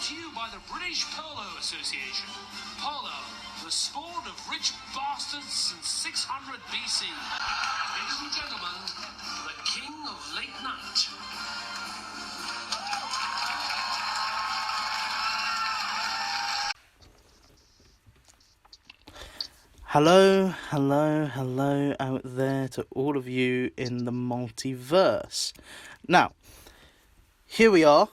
to you by the British Polo Association. Polo, the sport of rich bastards since 600 BC. Ladies and gentlemen, the king of late night. Hello out there to all of you in the multiverse. Now, here we are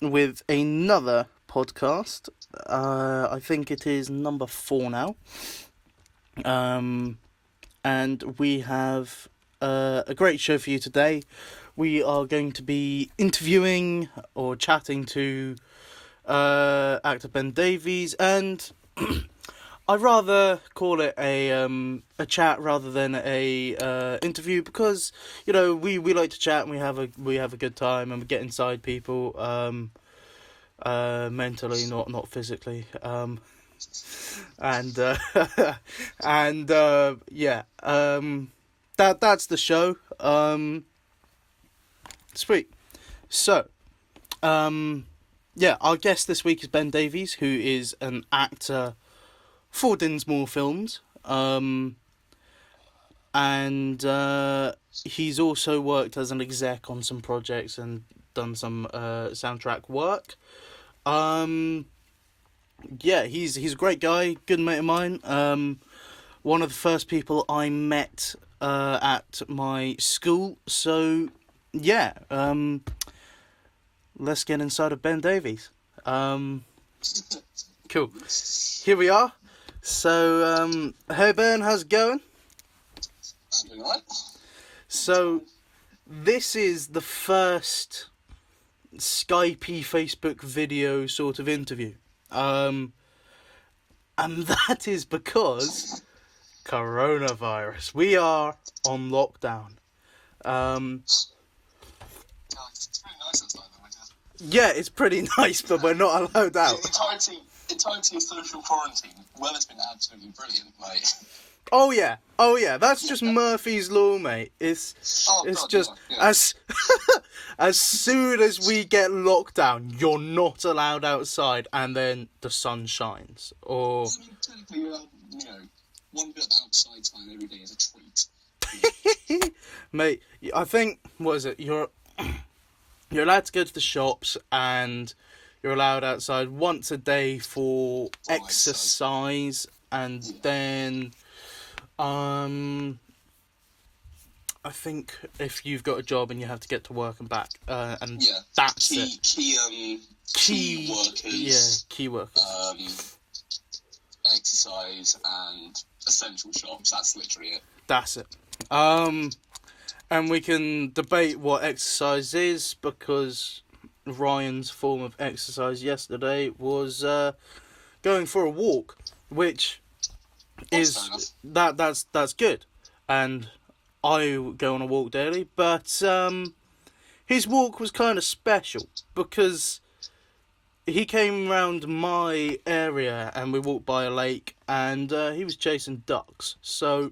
with another podcast. I think it is number 4 now. And we have a great show for you today. We are going to be interviewing or chatting to actor Ben Davies, and I'd rather call it a chat rather than a interview, because we like to chat and we have a good time and we get inside people, mentally, not physically, and that's the show. Sweet. So our guest this week is Ben Davies, who is an actor for Dinsmore films, and he's also worked as an exec on some projects and done some soundtrack work. He's a great guy, good mate of mine. One of the first people I met at my school. So let's get inside of Ben Davies. Cool. Here we are. So, hey Ben, how's it going? Doing alright. So, this is the first Skypey Facebook video sort of interview. And that is because coronavirus. We are on lockdown. It's pretty nice outside though, isn't it? Yeah, it's pretty nice, but we're not allowed out. Entirety of social quarantine. Well, it's been absolutely brilliant, mate. Oh yeah, that's just Murphy's Law, mate. It's just. As soon as we get locked down, you're not allowed outside, and then the sun shines. Or I mean, technically, one bit of outside time every day is a treat. mate, I think, what is it? You're allowed to go to the shops, and you're allowed outside once a day for exercise, and then I think if you've got a job and you have to get to work and back, and that's it. Key workers. Key workers. Exercise and essential shops. That's literally it. That's it. And we can debate what exercise is, because Ryan's form of exercise yesterday was going for a walk, which is that's good, and I go on a walk daily, but his walk was kind of special because he came round my area and we walked by a lake, and he was chasing ducks. So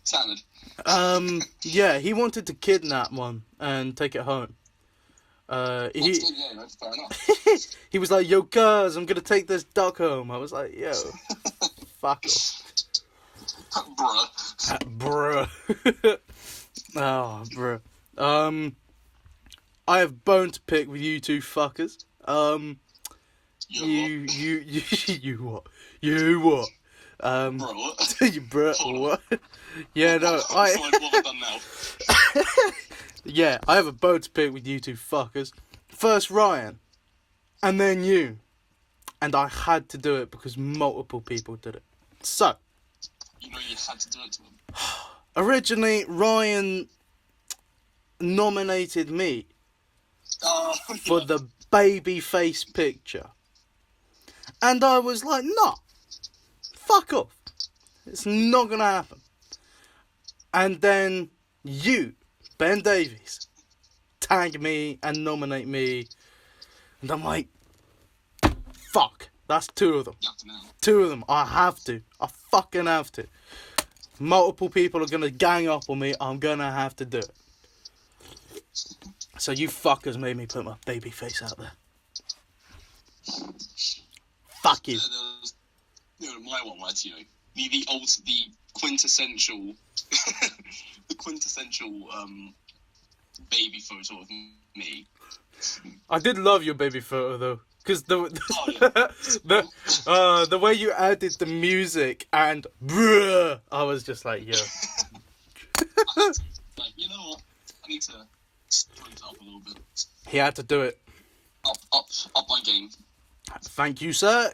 Standard. he wanted to kidnap one and take it home. Fair enough. He was like, "Yo, cuz, I'm gonna take this duck home." I was like, "Yo, fuck off." Bruh. Oh, bruh. I have bone to pick with you two fuckers. You what? You what? Bro, what? You bruh, what? Yeah, no, What have I done now? Yeah, I have a bone to pick with you two fuckers. First Ryan, and then you. And I had to do it because multiple people did it. So, you had to do it to them. Originally, Ryan nominated me for the baby face picture. And I was like, nah, fuck off. It's not gonna happen. And then you, Ben Davies, tag me and nominate me. And I'm like, fuck, that's 2 of them. 2 of them, I have to. I fucking have to. Multiple people are gonna gang up on me, I'm gonna have to do it. So you fuckers made me put my baby face out there. Fuck you. My one was, the quintessential, the quintessential baby photo of me. I did love your baby photo though, because Oh, yeah. the way you added the music and bruh, I was just like, yo. Like, you know what? I need to straighten it up a little bit. He had to do it. Up my game. Thank you, sir.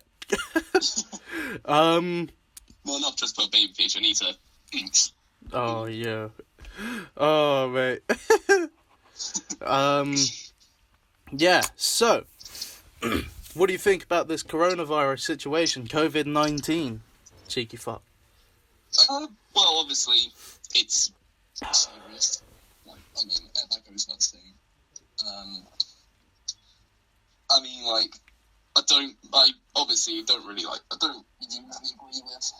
Well, not just put a baby picture. I need to. Oh yeah. Oh mate. Yeah. So, what do you think about this coronavirus situation, COVID-19? Cheeky fuck. Well, obviously, it's serious. Like, I mean, that goes without saying. I mean, like, I obviously don't really I don't usually agree with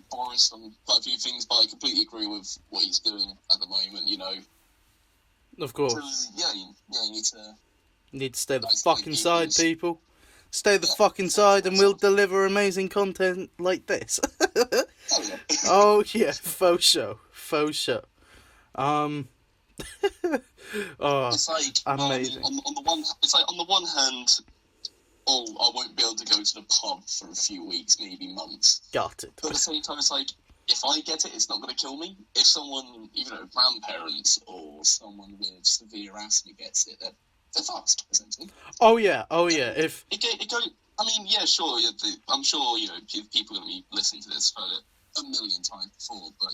Boris on quite a few things, but I completely agree with what he's doing at the moment, Of course. So, you need to... You need to stay the Nice fuck inside, things. people. Stay the fuck inside and we'll deliver amazing content like this. Oh, yeah. Oh yeah, faux show. Oh, It's like, amazing. on the one hand, I won't be able to go to the pub for a few weeks, maybe months. Got it. But at the same time, it's like, if I get it, it's not going to kill me. If someone, grandparents or someone with severe asthma gets it, they're fast, essentially. Oh yeah. If It go. I mean, yeah, sure. I'm sure people are going to be listening to this for a million times before, but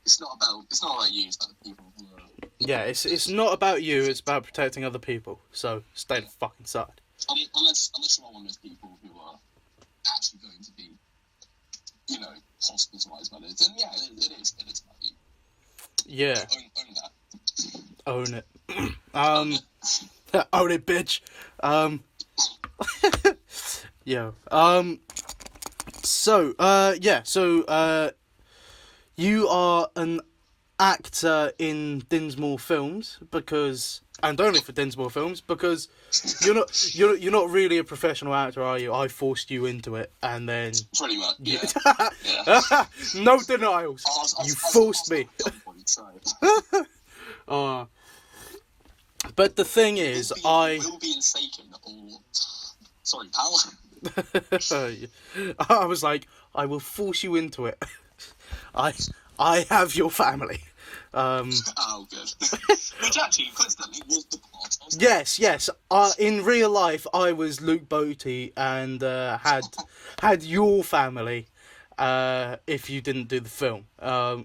it's not about you. It's about the people who are. yeah, it's not about you. It's about protecting other people. So stay the fuck inside. Unless you're one of those people who are actually going to be, hospitalised by this, then yeah, it is about you. Yeah, Own that. own it. Own it, bitch. Yeah. So, you are an actor in Dinsmore films and only for Dinsmore films, because you're not really a professional actor, are you? I forced you into it, and then Pretty much, yeah. no denials. You forced me. But the thing is, will be in Satan or sorry, pal. I was like, I will force you into it. I have your family. Oh, good. Which actually, coincidentally, was the part. Yes. In real life, I was Luke Boaty and had your family. If you didn't do the film, Yeah.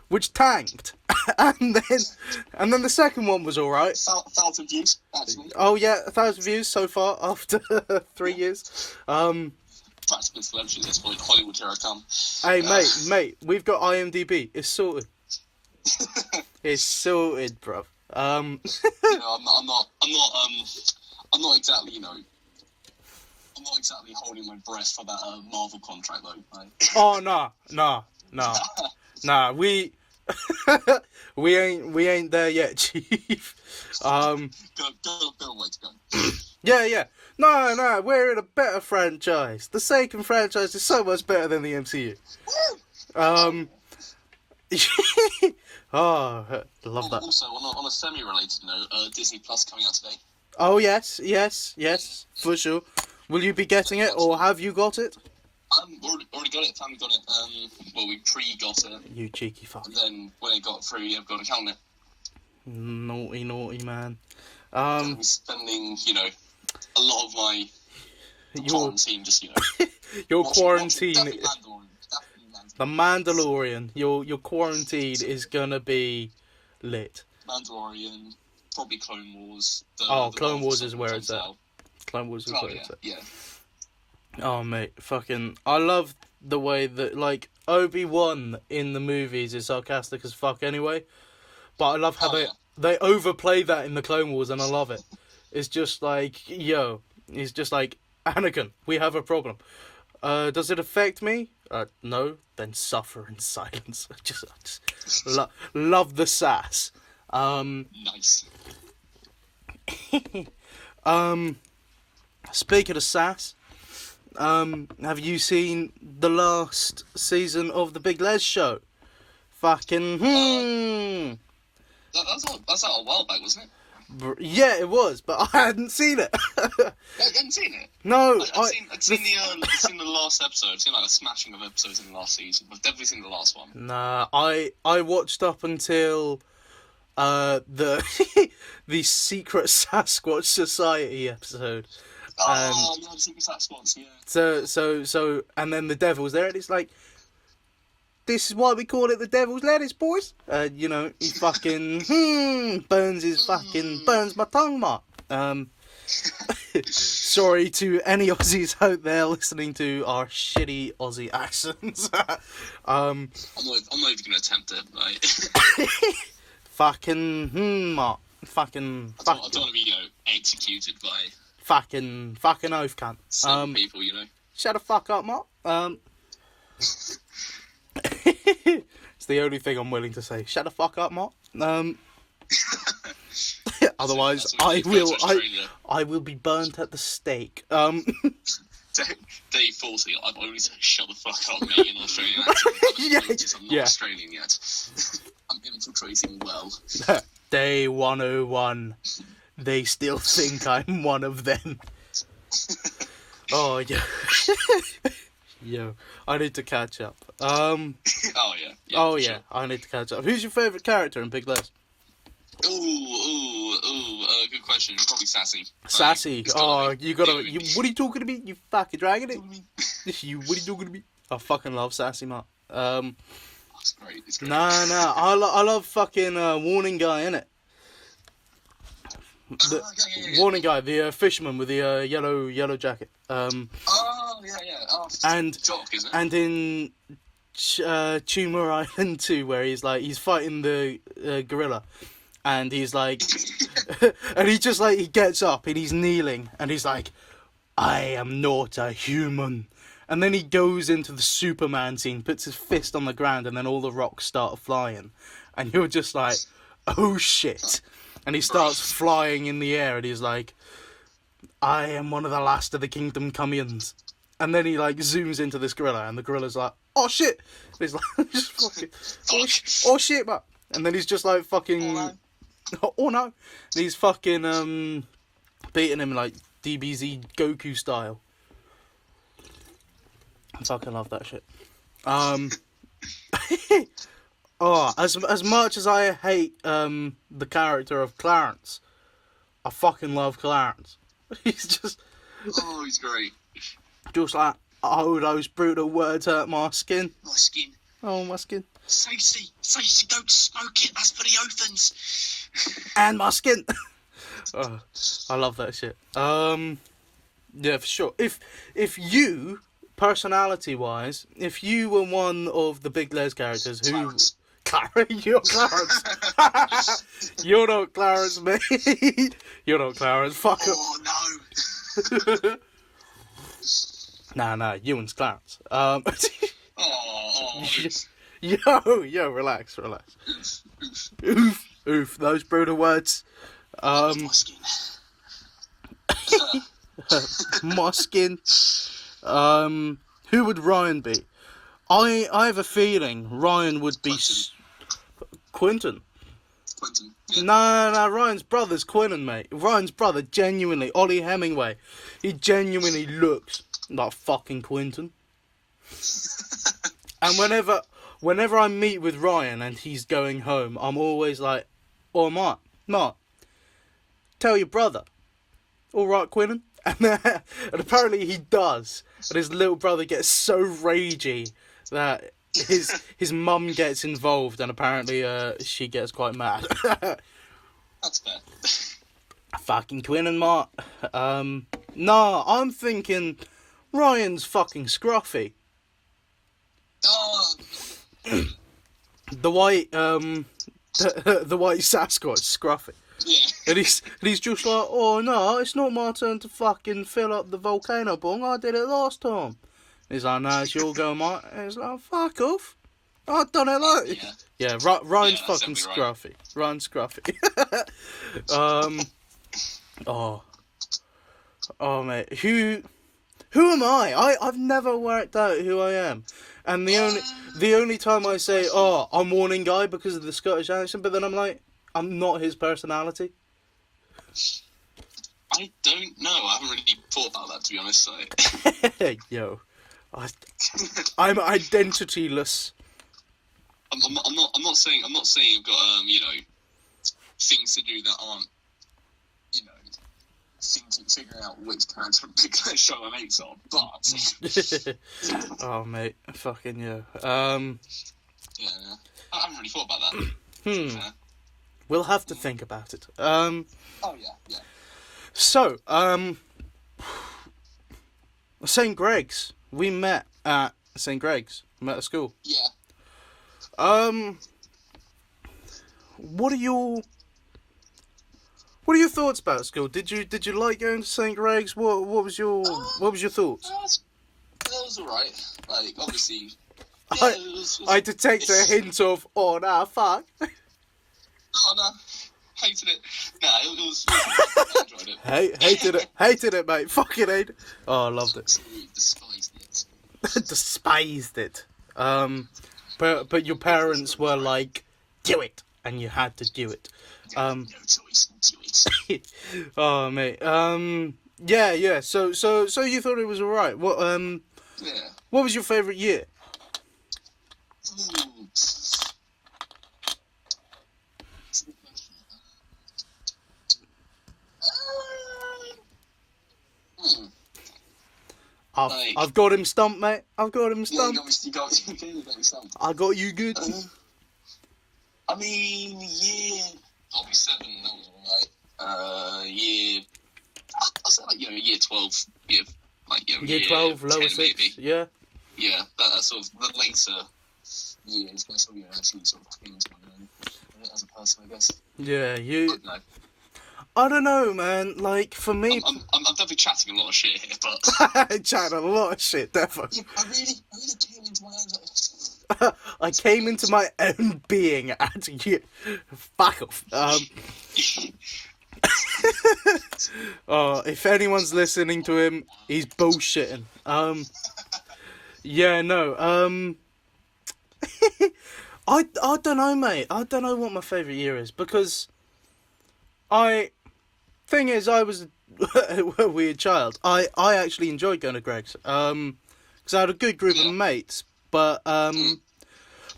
which tanked, and then the second one was all right. 1,000 views, actually. Oh yeah, 1,000 views so far after 3 years. Practically celebrity at this point. Hollywood, here I come. Hey mate, we've got IMDb. It's sorted. It's sorted, bro. I'm not exactly, I'm not exactly holding my breath for that Marvel contract though. Oh nah. We ain't there yet, Chief. Go away to go. Yeah. No, we're in a better franchise. The Seiken franchise is so much better than the MCU. Oh, love that. Also, on a semi-related note, Disney Plus coming out today. Oh yes, for sure. Will you be getting it, or have you got it? Already got it. Family got it. We pre-got it. You cheeky fuck. And then when it got through, I've got to count it. Naughty man. I'm spending, a lot of my quarantine just, your watching quarantine. definitely Mandalorian. The Mandalorian. Your quarantine is gonna be lit. Mandalorian, probably Clone Wars. Clone Wars is where it's at. Clone Wars is where it's at. Yeah. Oh mate, I love the way that Obi-Wan in the movies is sarcastic as fuck anyway, but I love how they overplay that in the Clone Wars, and I love it. It's just like, he's just like, Anakin, we have a problem. Does it affect me? No. Then suffer in silence. I just love the sass. Nice. Speaking of sass, have you seen the last season of the Big Les show? Fucking That's out a while back, wasn't it? Yeah, it was, but I hadn't seen it. You hadn't seen it? No, I'd seen the last episode. I'd seen like a smashing of episodes in the last season. I've definitely seen the last one. Nah, I watched up until the the Secret Sasquatch Society episode. Oh, yeah, the Secret Sasquatch, yeah. So, and then the devil's there, and it's like, this is why we call it the devil's lettuce, boys. You know, he fucking burns my tongue, Mark. Sorry to any Aussies out there listening to our shitty Aussie accents. I'm not even gonna attempt it. Like, fucking Mark. Fucking. I don't want to be, executed by fucking oath cunt. some people, Shut the fuck up, Mark. It's the only thing I'm willing to say. Shut the fuck up, Mark. Otherwise, I will be burnt at the stake. Day 40, I've only said shut the fuck up, mate, in Australian accent. I'm not Australian yet. I'm infiltrating well. Day 101. They still think I'm one of them. Oh, yeah. Yo, I need to catch up. Oh, yeah. Yeah, sure. I need to catch up. Who's your favourite character in Big Les? Good question. Probably Sassy. Sassy. What are you talking to me? You fucking dragging it? What are you talking to me? I fucking love Sassy, man. That's great. It's great. Nah. I love fucking Warning Guy, innit? The Warning Guy, the fisherman with the yellow jacket. Yeah. And Jock, isn't it? and in Tumor Island 2, where he's fighting the gorilla, and he's like, and he just he gets up and he's kneeling and he's like, I am not a human. And then he goes into the Superman scene, puts his fist on the ground, and then all the rocks start flying, and you're just like, oh shit. And he starts flying in the air, and he's like, I am one of the last of the Kingdom Comians. And then he zooms into this gorilla, and the gorilla's like, oh shit. And he's like, just fucking, oh shit, man. And then he's just like fucking, oh no. And he's fucking beating him like DBZ Goku style. I fucking love that shit. As much as I hate the character of Clarence, I fucking love Clarence. He's just... Oh, he's great. Just like, oh, those brutal words hurt my skin. My skin. Oh, my skin. Stacey, don't smoke it. That's for the orphans. And my skin. Oh, I love that shit. Yeah, for sure. If you, personality-wise, if you were one of the Big Les characters who... Clarence. You're Clarence. You're not Clarence, mate. You're not Clarence. Fuck up. Oh, no. Nah, Ewan's Clarence. Yo, relax. Oof, those brutal words. My skin. My skin. Who would Ryan be? I have a feeling Ryan would be Quentin. Yeah. Nah, Ryan's brother's Quentin, mate. Ryan's brother, genuinely, Ollie Hemingway, he genuinely looks like fucking Quentin. And whenever I meet with Ryan and he's going home, I'm always like, oh, Mark, tell your brother. All right, Quentin? And apparently he does. And his little brother gets so ragey that his mum gets involved, and apparently she gets quite mad. That's fair. Fucking Quinn and Mark. Nah, I'm thinking Ryan's fucking scruffy. Oh. The white the white Sasquatch scruffy. Yeah. And he's just like, oh no, it's not my turn to fucking fill up the volcano bong. I did it last time. He's like, no, it's your go, mate. And he's like, fuck off. I've done it like... Ryan's fucking scruffy. Right. Ryan's scruffy. Oh, oh, mate. Who am I? I've never worked out who I am. And the only time I say, oh, I'm warning guy because of the Scottish accent, but then I'm like, I'm not his personality. I don't know. I haven't really thought about that, to be honest. So. Yo, I'm identityless. I'm not saying you've got things to do that aren't things to figuring out which character of Big Fat show my mates on, but Oh, mate, fucking yeah. I haven't really thought about that. We'll have to think about it. Oh yeah. So, St. Greg's. We met at St. Greg's. We met at school. Yeah. What are your thoughts about school? Did you like going to St. Greg's? What was your thoughts? That was alright. Like, obviously, I detect a hint of, oh nah, fuck. Oh no, hated it. Nah, it was I enjoyed it. Hated it, mate. Fucking hated it. Oh, I loved it. Absolutely despised it. Despised it. But your parents were like, do it, and you had to do it. No choice, do it. Oh, mate. Yeah. So you thought it was alright. Yeah. What was your favourite year? I've got him stumped, mate. I've got him stumped. You got me stumped. I got you good. I mean, year... Probably 7, that was alright. Year... I'll say, like, year 12. Year 12, lower 10 6, maybe. yeah. Yeah, that's sort of the later years where sort of, actually sort of came into my own as a person, I guess. Yeah, I I don't know, man. Like, for me... I'm definitely chatting a lot of shit here, but... Chatting a lot of shit, definitely. Yeah, I really came into my own... I came into my own being at you. Fuck off. Oh, if anyone's listening to him, he's bullshitting. Yeah, no. I don't know, mate. I don't know what my favourite year is because thing is, I was a weird child. I actually enjoyed going to Greg's because I had a good group of mates, but I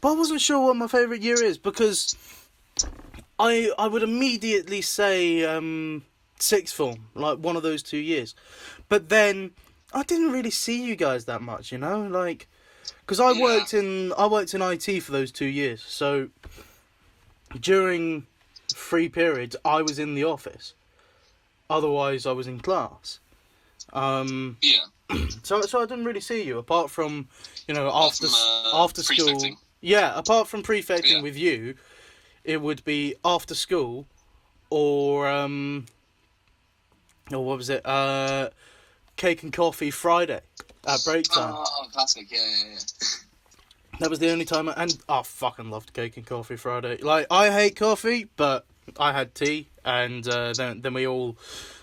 wasn't sure what my favourite year is because I would immediately say sixth form, like one of those 2 years. But then I didn't really see you guys that much, you know, like because I worked in IT for those 2 years. So during free periods, I was in the office. Otherwise, I was in class. So I didn't really see you apart from, you know, after school. Prefecting. Yeah, apart from prefecting with you, it would be after school, or what was it? Cake and coffee Friday at break time. Oh, classic! Yeah. That was the only time, and I fucking loved cake and coffee Friday. Like, I hate coffee, but I had tea, and then we all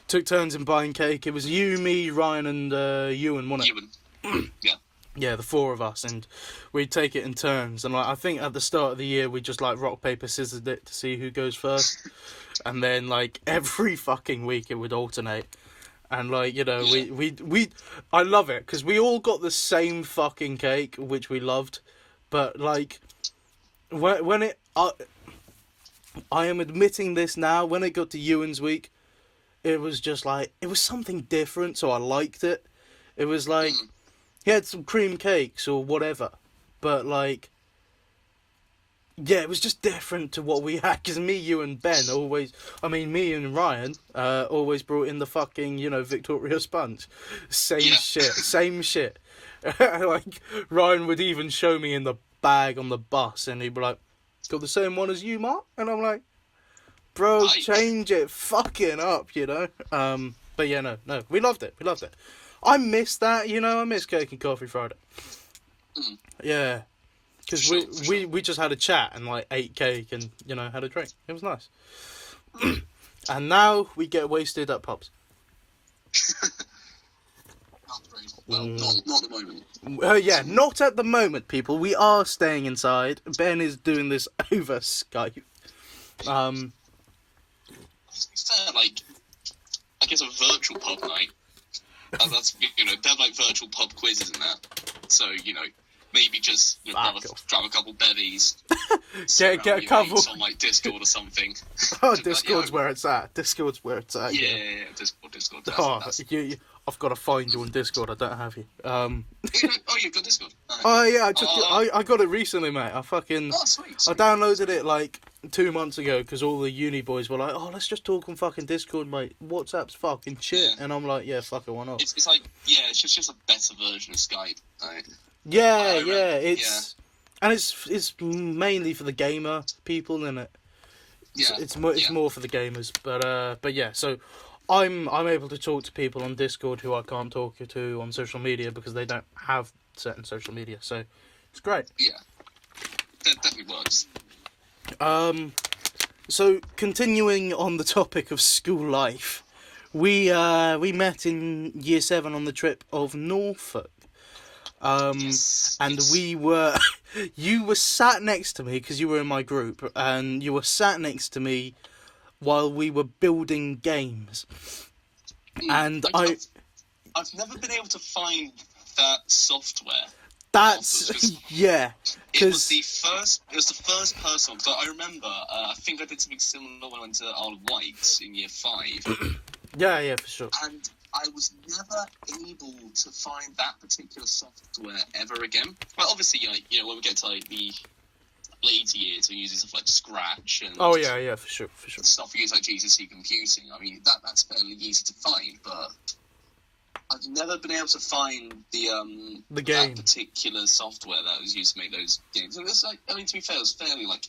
took turns in buying cake. It was you, me, Ryan, and Ewan, wasn't it? Ewan. Yeah. Yeah, the 4 of us, and we'd take it in turns. And like, I think at the start of the year, we just like rock paper scissors it to see who goes first, and then like every fucking week it would alternate. And like, you know, we I love it because we all got the same fucking cake, which we loved. But like, when it, I am admitting this now. When it got to Ewan's week, it was just like it was something different, so I liked it. It was like. He had some cream cakes or whatever, but like, yeah, it was just different to what we had. Because me, you, and Ben me and Ryan always brought in the fucking, you know, Victoria sponge. Same shit. Like, Ryan would even show me in the bag on the bus, and he'd be like, "Got the same one as you, Mark?" And I'm like, "Bro, change it fucking up," you know. But yeah, no, we loved it. I miss that, you know. I miss cake and coffee Friday. Yeah, because we just had a chat and like ate cake and, you know, had a drink. It was nice. And now we get wasted at pubs. Well, not at the moment. Yeah, not at the moment, people. We are staying inside. Ben is doing this over Skype. To be fair, like, I guess a virtual pub night. That's, they have like virtual pub quizzes and that. So, maybe just grab a couple bevies. get a couple on like Discord or something. Oh, Discord's where it's at. Discord's where it's at. Yeah, Discord. I've got to find you on Discord. I don't have you. You've got Discord. Oh yeah, I got it recently, mate. Sweet. I downloaded it like 2 months ago because all the uni boys were like, "Oh, let's just talk on fucking Discord, mate. WhatsApp's fucking shit." Yeah. And I'm like, "Yeah, fuck it, why not?" It's like, it's just a better version of Skype. Right? And it's mainly for the gamer people, isn't it? Yeah. It's more for the gamers, but yeah. So I'm able to talk to people on Discord who I can't talk to on social media because they don't have certain social media. So it's great. Yeah, that definitely works. So continuing on the topic of school life, we met in year 7 on the trip of Norfolk. And we were, you were sat next to me because you were in my group, and you were sat next to me while we were building games. And I've never been able to find that software. That's yeah. It was the first person. Because I remember, I think I did something similar when I went to Isle of Wight in year 5. Yeah, for sure. And I was never able to find that particular software ever again. Well, obviously, when we get to like the later years, we're using stuff like Scratch and for sure. Stuff we use like GCC computing. I mean, that's fairly easy to find, but I've never been able to find the game, that particular software that was used to make those games. And it's like, to be fair, it was fairly like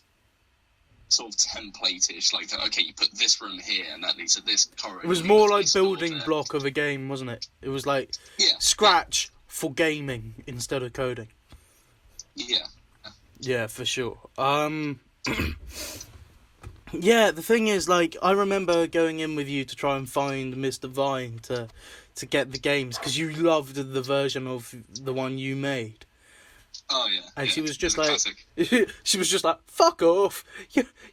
sort of template-ish, like, okay, you put this room here, and that leads to this corridor. It was more like building block of a game, wasn't it? It was like Scratch for gaming instead of coding. Yeah. Yeah, for sure. Yeah, the thing is, like, I remember going in with you to try and find Mr. Vine to get the games, because you loved the version of the one you made. Oh yeah, and she was just like, classic. "Fuck off!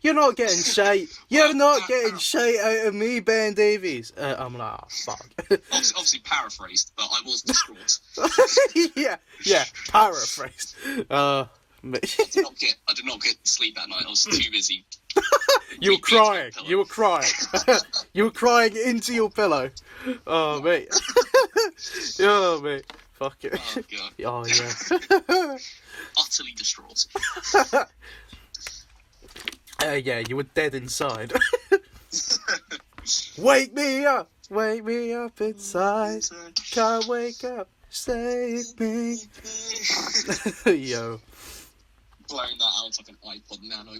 You're not getting shite. You're not getting shite out of me, Ben Davies." I'm like, "Oh, fuck." Obviously paraphrased, but I was distraught. yeah, paraphrased. I did not get sleep that night. I was too busy. You were crying. You were crying into your pillow. Oh mate. Oh mate. Fuck it. Oh, God. Oh, yeah. Utterly distraught. Yeah, you were dead inside. Wake me up inside. Can't wake up, save me. Yo. Blowing that out like an iPod Nano.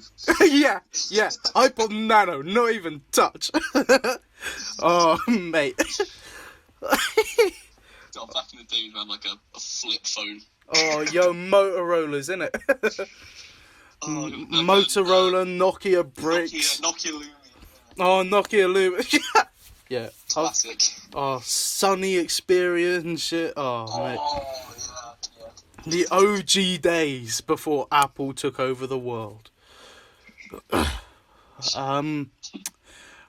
yeah, iPod Nano, not even touch. Oh, mate. Back in the day, we had like a flip phone. Oh, yo, Motorola's, innit? Motorola, Nokia bricks. Nokia Lumia. Oh, Nokia Lumia. Yeah. Classic. Oh, Sunny Experience shit. Oh, mate. Yeah. The OG days before Apple took over the world.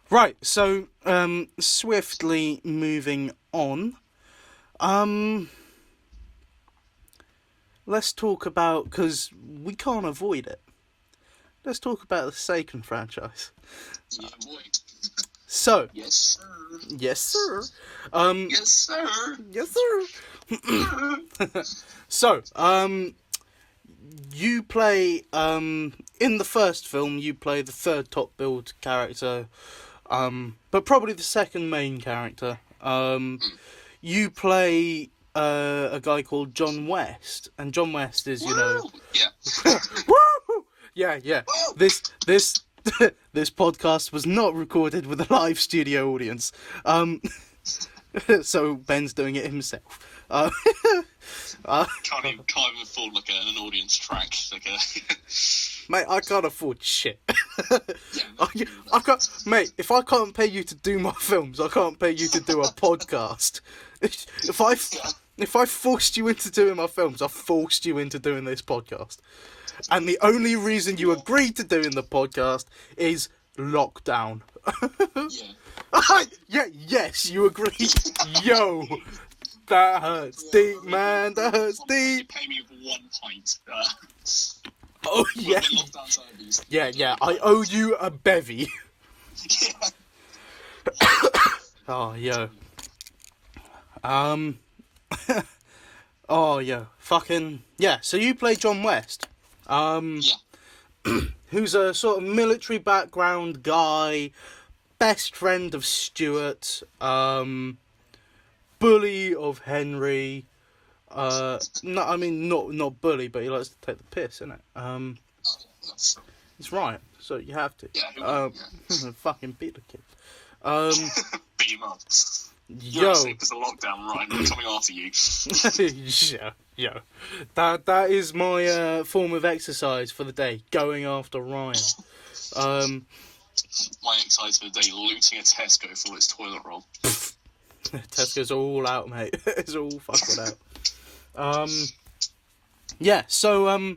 Right, so, swiftly moving on. Let's talk about, because we can't avoid it. Let's talk about the Seiken franchise. Yeah, boy. So. Yes, sir. Yes, sir. Yes, sir. Yes, sir. So, you play, in the first film, you play the third top build character, but probably the second main character. You play a guy called John West, and John West is, Yeah. yeah. This this podcast was not recorded with a live studio audience, so Ben's doing it himself. Can't even afford like an audience track, like a. Mate, I can't afford shit. I can't, mate. If I can't pay you to do my films, I can't pay you to do a podcast. If I forced you into doing my films, I forced you into doing this podcast. And the only reason you agreed to doing the podcast is lockdown. Yes, you agreed. Yo, that hurts deep, man. That hurts deep. You pay me 1 pint. Oh yeah. Yeah. I owe you a bevy. Oh yo. Oh yeah. Fucking yeah. So you play John West. Who's a sort of military background guy, best friend of Stuart, bully of Henry. No, I mean not bully, but he likes to take the piss, innit? It's right, so you have to. Fucking beat the kid. Beat him up. Yo, because of lockdown, right? I'm coming after you. Yo. That is my form of exercise for the day. Going after Ryan. My exercise for the day: looting a Tesco for its toilet roll. Tesco's all out, mate. It's all fucking out. Yeah. So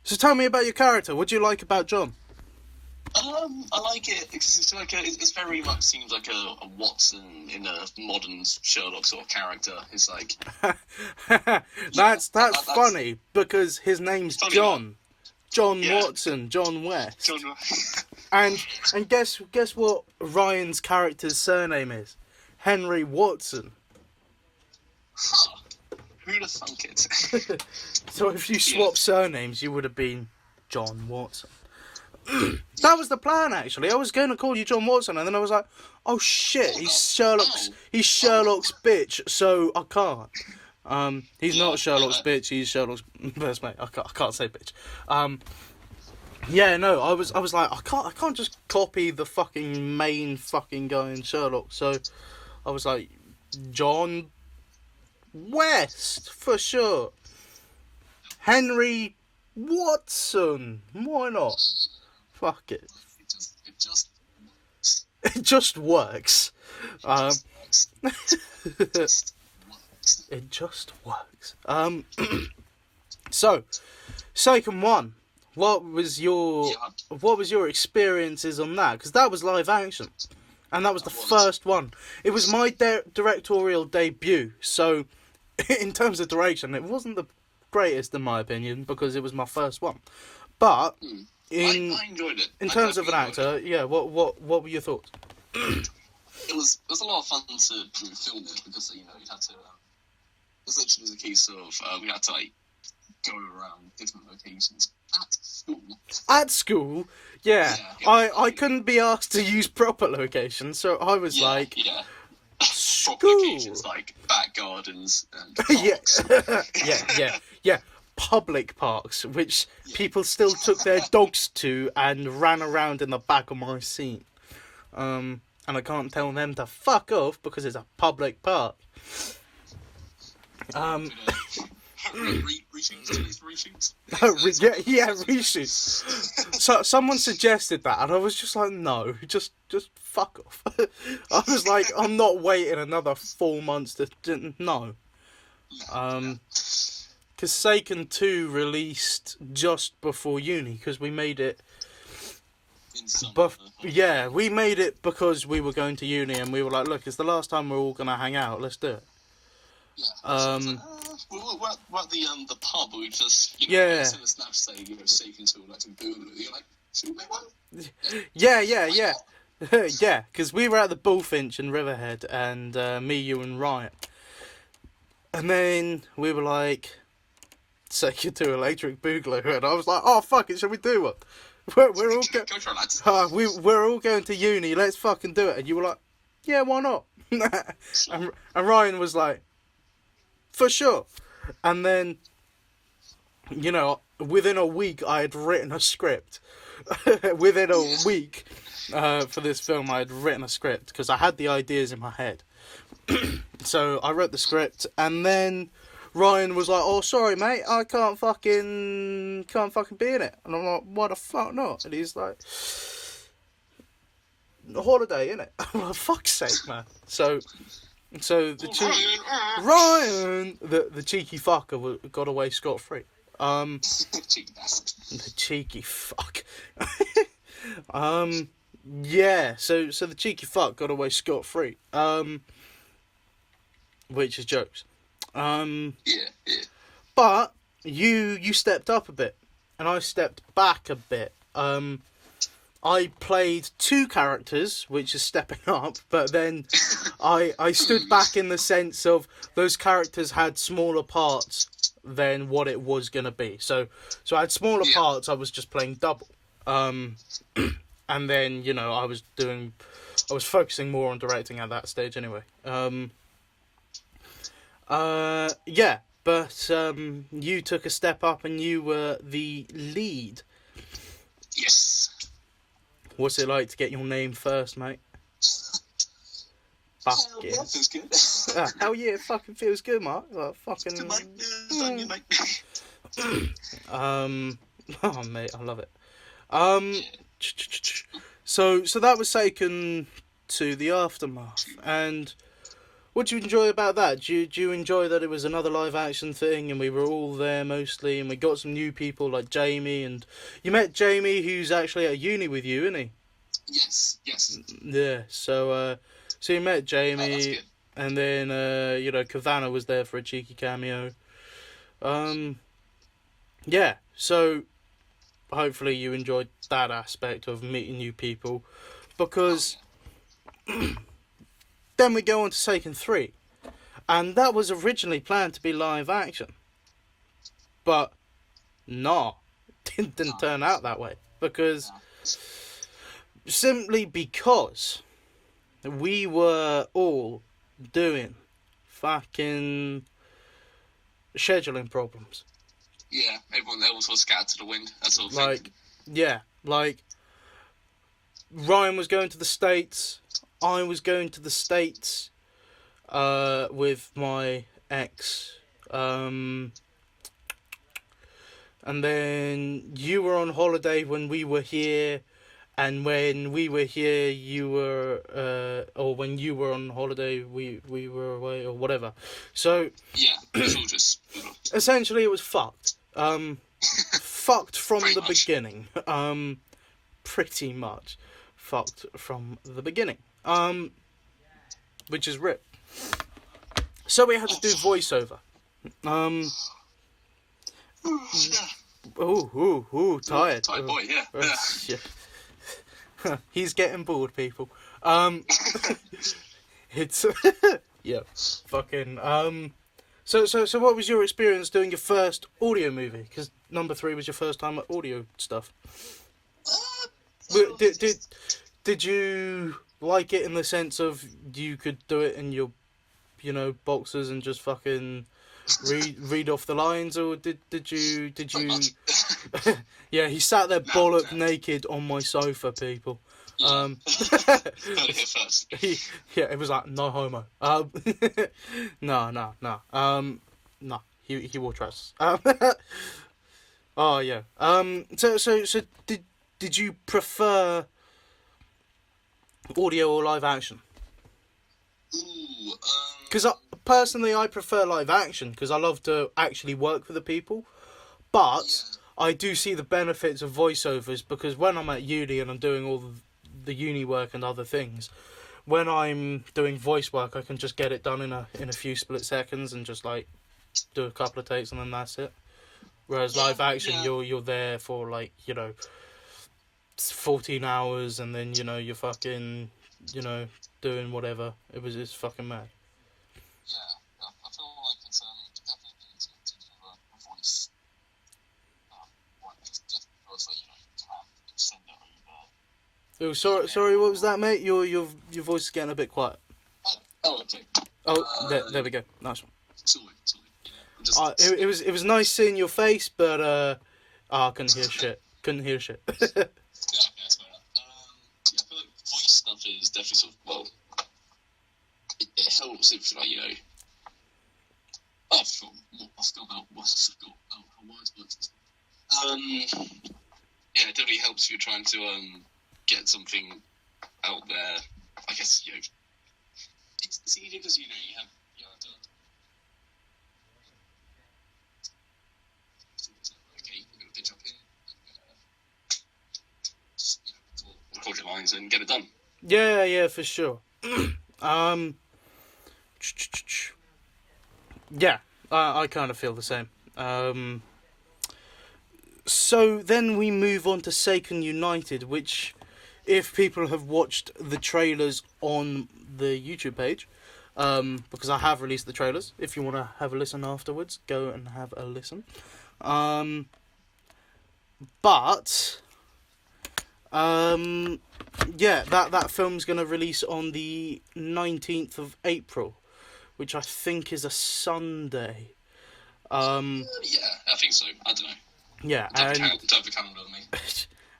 tell me about your character. What do you like about John? I like it because it's like it's very much seems like a Watson in a modern Sherlock sort of character. It's like that's funny because his name's John. John Watson, John West. And guess what Ryan's character's surname is? Henry Watson. Huh. Who'd have thunk it? So if you swap surnames, you would have been John Watson. That was the plan, actually. I was going to call you John Watson, and then I was like, "Oh shit, he's Sherlock's bitch, so I can't." He's not Sherlock's bitch. He's Sherlock's best mate. I can't say bitch. Yeah, no, I was like, I can't just copy the fucking main fucking guy in Sherlock. So I was like, John West for sure. Henry Watson. Why not? Fuck it. It just works. It just works. So, second one. What was your experiences on that? Because that was live action, and that was the first one. It was my directorial debut. So, in terms of direction, it wasn't the greatest in my opinion because it was my first one. But I enjoyed it. In terms of an actor, yeah. What were your thoughts? It was a lot of fun to film it because you had to. It was literally the case of we had to go around different locations at school. At school, yeah. I couldn't be asked to use proper locations, so I was school. Proper locations like back gardens and parks. yeah. Public parks, which people still took their dogs to and ran around in the back of my seat. And I can't tell them to fuck off because it's a public park. Reshoots. Reshoots. So someone suggested that, and I was just like, no, just fuck off. I was like, I'm not waiting another 4 months to no. Because Seiken 2 released just before uni, because we made it. We made it because we were going to uni, and we were like, look, it's the last time we're all gonna hang out. Let's do it. We're at the pub. We just send a snap saying Seiken 2 like some Boogaloo. You're like, should we make one? Yeah, because we were at the Bullfinch in Riverhead, and me, you, and Ryan. And then we were like, Seiken 2 Electric Boogaloo, and I was like, oh fuck it, shall we do one? We're all go for it, lads. We're all going to uni. Let's fucking do it. And you were like, yeah, why not? and Ryan was like, for sure. And then, within a week, I had written a script. Within a week for this film, I had written a script because I had the ideas in my head. So I wrote the script, and then Ryan was like, "Oh, sorry, mate, I can't fucking be in it," and I'm like, "Why the fuck not?" And he's like, "Holiday, innit?" I'm like, "Fuck's sake, man." So Ryan, the cheeky fucker, got away scot-free. Cheeky bastard. The cheeky fuck. Yeah. So the cheeky fuck got away scot-free. Which is jokes. Yeah. But you stepped up a bit, and I stepped back a bit. I played 2 characters, which is stepping up, but then I stood back in the sense of those characters had smaller parts than what it was going to be. So I had smaller parts, I was just playing double. And then, you know, I was focusing more on directing at that stage anyway. Yeah, but you took a step up and you were the lead. Yes. What's it like to get your name first, mate? Fuck yeah. That feels good. Hell yeah, it fucking feels good, Mark. Like, fucking... Oh, mate, I love it. So that was taken to the aftermath, and what do you enjoy about that? Do you enjoy that it was another live action thing and we were all there mostly, and we got some new people like Jamie, and you met Jamie, who's actually at uni with you, isn't he? Yes. Yeah, so you met Jamie, and then you know, Kavana was there for a cheeky cameo. Yeah, so hopefully you enjoyed that aspect of meeting new people, because then we go on to Taken 3, and that was originally planned to be live action, but didn't turn out that way, simply because we were all doing fucking scheduling problems. Yeah, everyone else was scattered to the wind. That's all. Like Ryan was going to the States, I was going to the States with my ex, and then you were on holiday when we were here, and when we were here you were or when you were on holiday we were away, or whatever. So yeah, it's all just essentially it was fucked. Fucked from Pretty the much. beginning. Pretty much fucked from the beginning. Which is rip. So we had to do voiceover. Tired. Tight boy, yeah. He's getting bored, people. It's yeah, fucking. So what was your experience doing your first audio movie? Because number 3 was your first time at audio stuff. Did you like it in the sense of you could do it in your, you know, boxers and just fucking read off the lines, or did you? Yeah, he sat there bollock naked on my sofa, people. Heard it here first. Yeah, it was like no homo. No. No, he wore trousers. Oh yeah. So did you prefer audio or live action? Ooh, Because personally, I prefer live action because I love to actually work with the people. But I do see the benefits of voiceovers, because when I'm at uni and I'm doing all the uni work and other things, when I'm doing voice work, I can just get it done in a few split seconds and just like do a couple of takes and then that's it. Whereas live action, you're there for like, you know, 14 hours and then, you know, you're fucking, you know, doing whatever. It's fucking mad. Yeah, I feel like it's definitely easier to do a voice. It's definitely feels like, you know, you can send it over. Oh, sorry, what was that, mate? Your voice is getting a bit quiet. Oh, okay. Oh, there we go. Nice one. It's all right. It was nice seeing your face, but I couldn't hear shit. Yeah, that's fair enough. I feel like voice stuff is definitely sort of, well, it helps if, like, you know, Oh, sure. I still got words, yeah, it definitely helps if you're trying to get something out there. I guess it's easy because you have to. Okay, you're gonna pitch up in, record your lines and get it done. Yeah, for sure. Yeah, I kind of feel the same. So then we move on to Seiken United, which, if people have watched the trailers on the YouTube page, because I have released the trailers, if you want to have a listen afterwards, go and have a listen. Yeah, that film's going to release on the 19th of April, which I think is a Sunday. Yeah, I think so. I don't know. Yeah, don't have the calendar on me.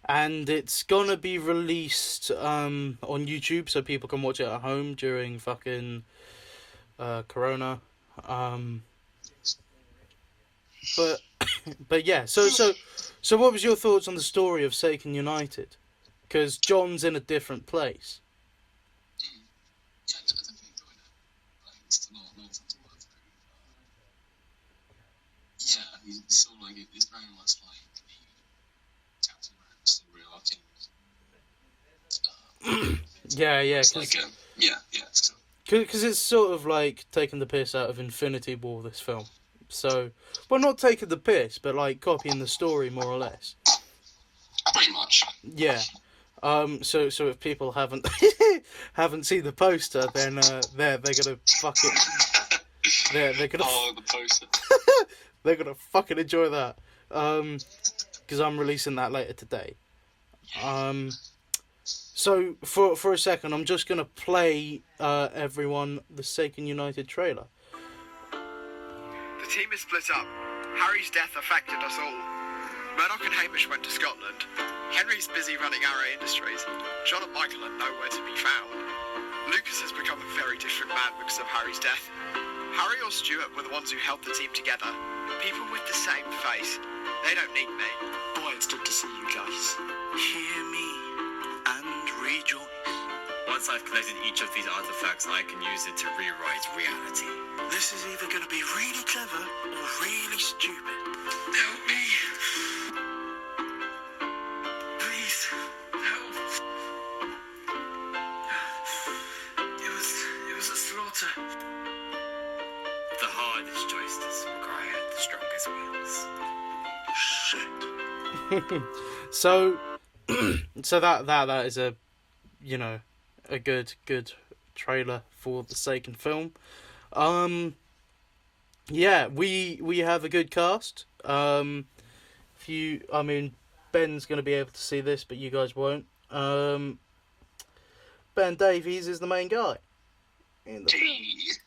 And it's gonna be released on YouTube, so people can watch it at home during fucking Corona. But yeah. So what was your thoughts on the story of Seiken United? Because John's in a different place. Yeah, I definitely enjoyed it. It's still a lot of fun to work through. Yeah, it's still it's very much like the Captain America story arc. Yeah. It's like it's Because it's sort of like taking the piss out of Infinity War, this film. So, well, not taking the piss, but like copying the story more or less. pretty much. Yeah. So if people haven't seen the poster, then they're gonna fuck it. They're gonna. Oh, the poster. They're gonna fucking enjoy that. Because I'm releasing that later today. So for a second, I'm just gonna play everyone the Seiken United trailer. The team is split up. Harry's death affected us all. Murdoch and Hamish went to Scotland. Henry's busy running Arrow Industries. John and Michael are nowhere to be found. Lucas has become a very different man because of Harry's death. Harry or Stuart were the ones who held the team together. People with the same face. They don't need me. Boy, it's good to see you guys. Hear me and rejoice. Once I've collected each of these artifacts, I can use it to rewrite reality. This is either going to be really clever or really stupid. Help me! Please, help! It was a slaughter. The hardest choices require the strongest wills. Shit. So that is a good trailer for the Seiken film. Yeah, we have a good cast. Ben's going to be able to see this, but you guys won't. Ben Davies is the main guy.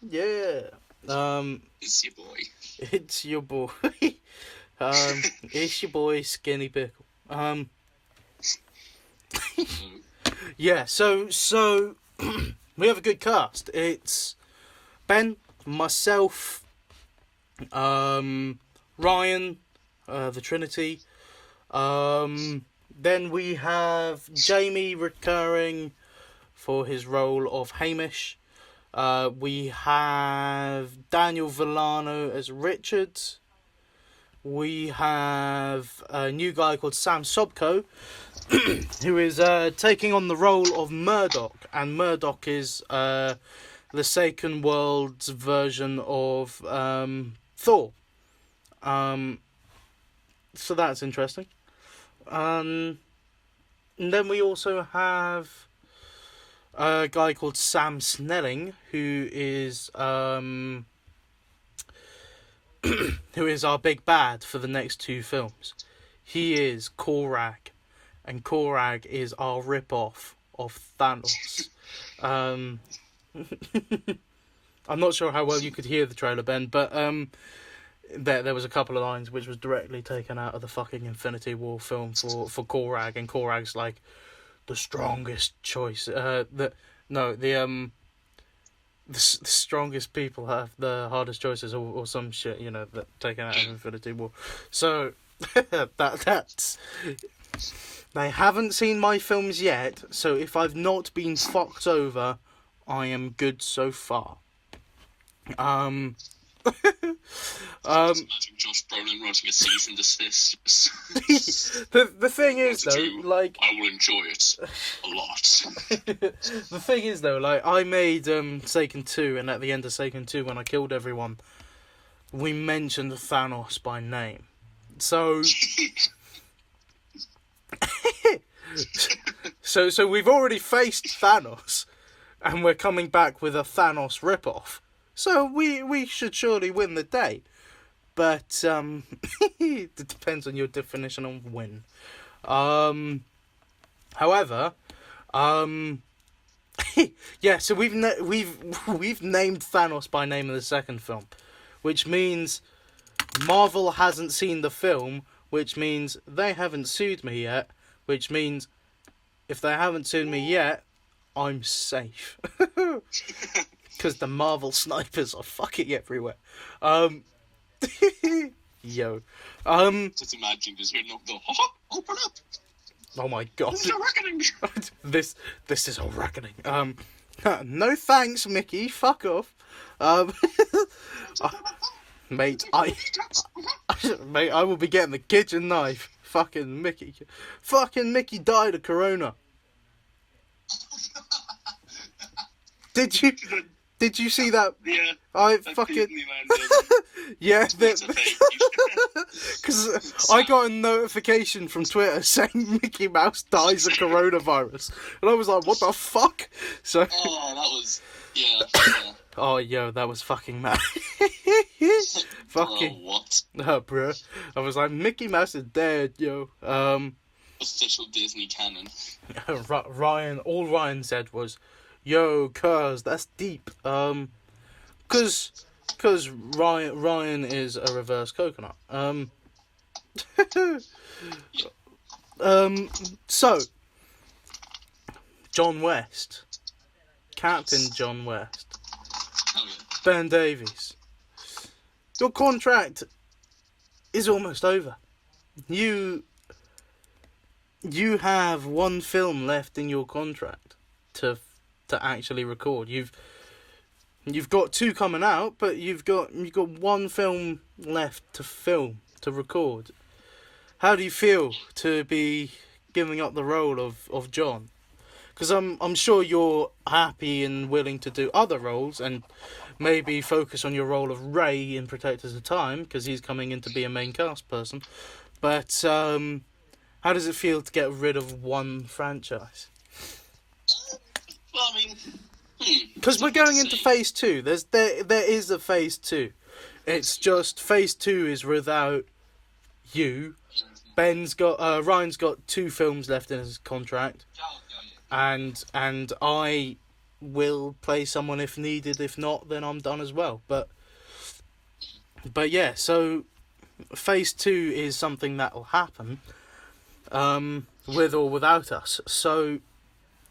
Yeah. It's your boy. It's your boy. It's your boy Skinny Pickle. Yeah, so we have a good cast. It's Ben, myself, Ryan, the Trinity. Then we have Jamie recurring for his role of Hamish. We have Daniel Villano as Richard. We have a new guy called Sam Sobko, who is taking on the role of Murdoch, and Murdoch is the Seiken World's version of Thor. So that's interesting. And then we also have a guy called Sam Snelling, who is who is our big bad for the next two films. He is Korag, and Korag is our rip-off of Thanos. I'm not sure how well you could hear the trailer, Ben, but there was a couple of lines which was directly taken out of the fucking Infinity War film for Korag, and Korag's like the strongest choice. the strongest people have the hardest choices, or some shit, you know, that taken out of Infinity War. So that's. They haven't seen my films yet, so if I've not been fucked over, I am good so far. Imagine Josh Brolin writing a cease and desist. the thing is though, like, I will enjoy it a lot. the thing is though, like, I made Seiken 2, and at the end of Seiken 2, when I killed everyone, we mentioned Thanos by name. So so we've already faced Thanos, and we're coming back with a Thanos ripoff. So we should surely win the day. But it depends on your definition of win. However, yeah. So we've named Thanos by name in the second film, which means Marvel hasn't seen the film, which means they haven't sued me yet, which means if they haven't sued me yet, I'm safe. Because the Marvel snipers are fucking everywhere. Yo. Just imagine, because you're not going, open up! Oh my god. This is a reckoning! This is a reckoning. No thanks, Mickey. Fuck off. Mate, mate, I will be getting the kitchen knife. Fucking Mickey died of corona. Did you see that? Yeah. I fucking yeah. Because I got a notification from Twitter saying Mickey Mouse dies of coronavirus, and I was like, "What the fuck?" So. Oh, that was yeah. Oh, yo, that was fucking mad. Fucking. Bro, what? Bro. I was like, Mickey Mouse is dead, yo. Official Disney canon. All Ryan said was, yo, cuz, that's deep. Cause Ryan is a reverse coconut. So, John West. Captain John West. Oh, yeah. Ben Davies. Your contract is almost over. You have one film left in your contract to actually record. You've got 2 coming out, but you've got 1 film left to record. How do you feel to be giving up the role of John? Because I'm sure you're happy and willing to do other roles and maybe focus on your role of Ray in Protectors of Time, because he's coming in to be a main cast person. But how does it feel to get rid of one franchise? Well, I mean, Because we're going into phase 2. There is a phase 2. It's just phase 2 is without you. Ryan's got 2 films left in his contract. And I will play someone if needed. If not, then I'm done as well. But yeah, so phase 2 is something that will happen, with or without us. So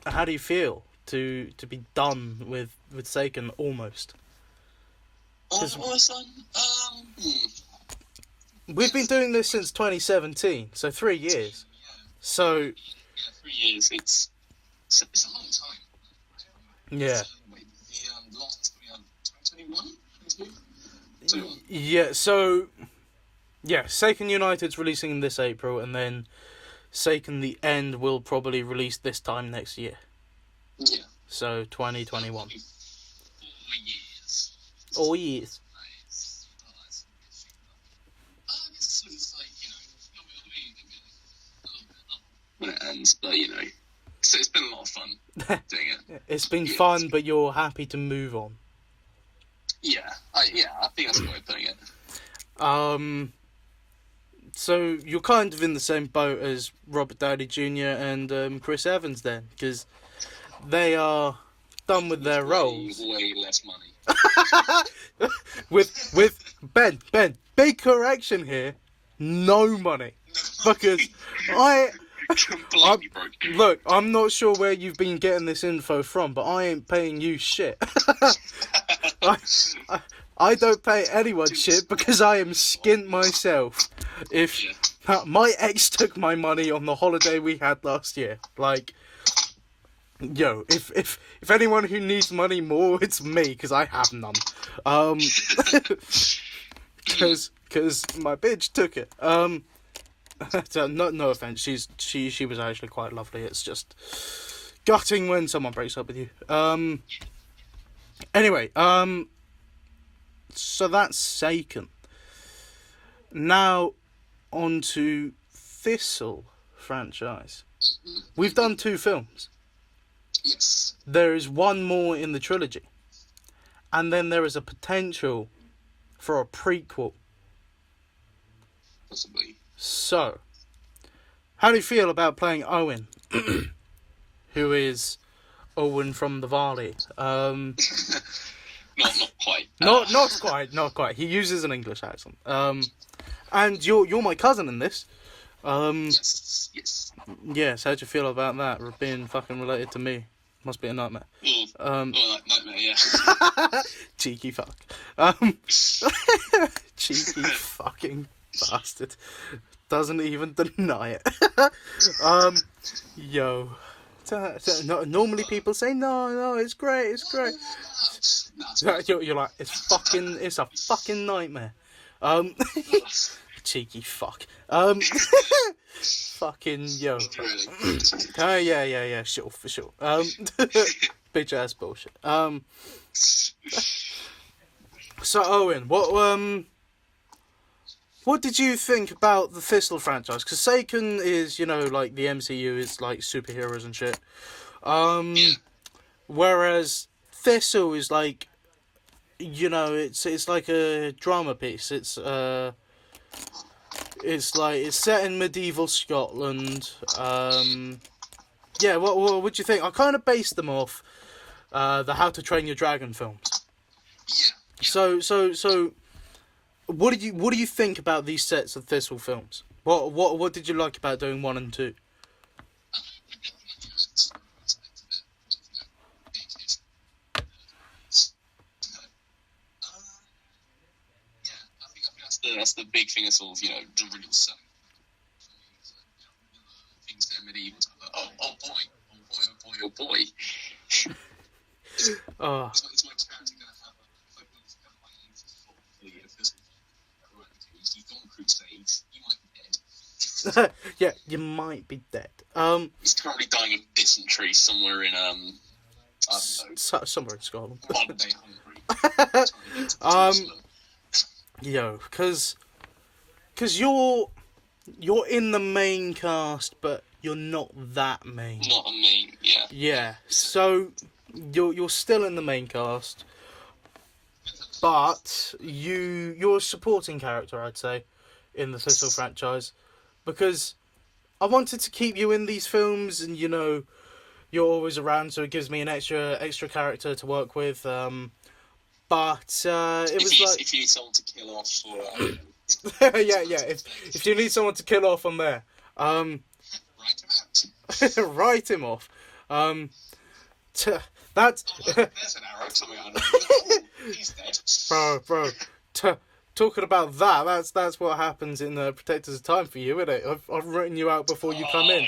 how do you feel to be done with Seiken almost? We've been doing this since 2017, so 3 years. So yeah, 3 years. It's a long time. yeah. The last we had 2021. Yeah, so yeah, Seiken United's releasing this April, and then Seiken The End will probably release this time next year. Yeah. So 2021. 4 years. All years. Nice. I guess it's like, when it ends, but so it's been a lot of fun doing it. It's been fun, but you're happy to move on. Yeah, I think that's the way of putting it. So you're kind of in the same boat as Robert Downey Jr. and Chris Evans then, because they are done with their roles. Way less money. with Ben, big correction here, no money, because I Completely broke. Look, I'm not sure where you've been getting this info from, but I ain't paying you shit. I don't pay anyone shit because I am skint myself. If my ex took my money on the holiday we had last year, like, yo, if anyone who needs money more, it's me, because I have none. Because my bitch took it. So no offense, she was actually quite lovely. It's just gutting when someone breaks up with you. Anyway, so that's Seiken. Now on to Thistle franchise. We've done 2 films. Yes. There is one more in the trilogy, and then there is a potential for a prequel. Possibly. So, how do you feel about playing Owen, who is Owen from the Valley? Not quite. Not quite. He uses an English accent. And you're my cousin in this. Yes. Yes. How do you feel about that? Being fucking related to me must be a nightmare. Nightmare, yeah. Cheeky fuck. Cheeky fucking bastard. Doesn't even deny it. Yo. Normally people say no, it's great. You're like, it's a fucking nightmare. Cheeky fuck. Fucking yo. Yeah, sure, for sure. Bitch ass bullshit. So Owen, what did you think about the Thistle franchise? Because Seiken is, like the MCU is like superheroes and shit. Whereas Thistle is like, it's like a drama piece. It's set in medieval Scotland. What do you think? I kind of based them off the How to Train Your Dragon films. Yeah. So what do you think about these sets of Thistle films? What did you like about doing 1 and 2? That's the big thing. That's all the real selling. Things that are medieval. Oh boy. Oh. Is my character going to have he's gone crusades. You might be dead. Yeah, you might be dead. He's currently dying of dysentery somewhere in Somewhere in Scotland. holiday hungry. Yo, cause you're in the main cast, but you're not that main. Not a main, yeah. Yeah, so you're still in the main cast, but you're a supporting character, I'd say, in the Thistle franchise, because I wanted to keep you in these films, and you're always around, so it gives me an extra character to work with. But if you need someone to kill off, or yeah. If you need someone to kill off, I'm there. Write him off. That's there's an arrow coming out. He's dead. bro. Talking about that's what happens in Protectors of Time for you, isn't it? I've written you out before you come in.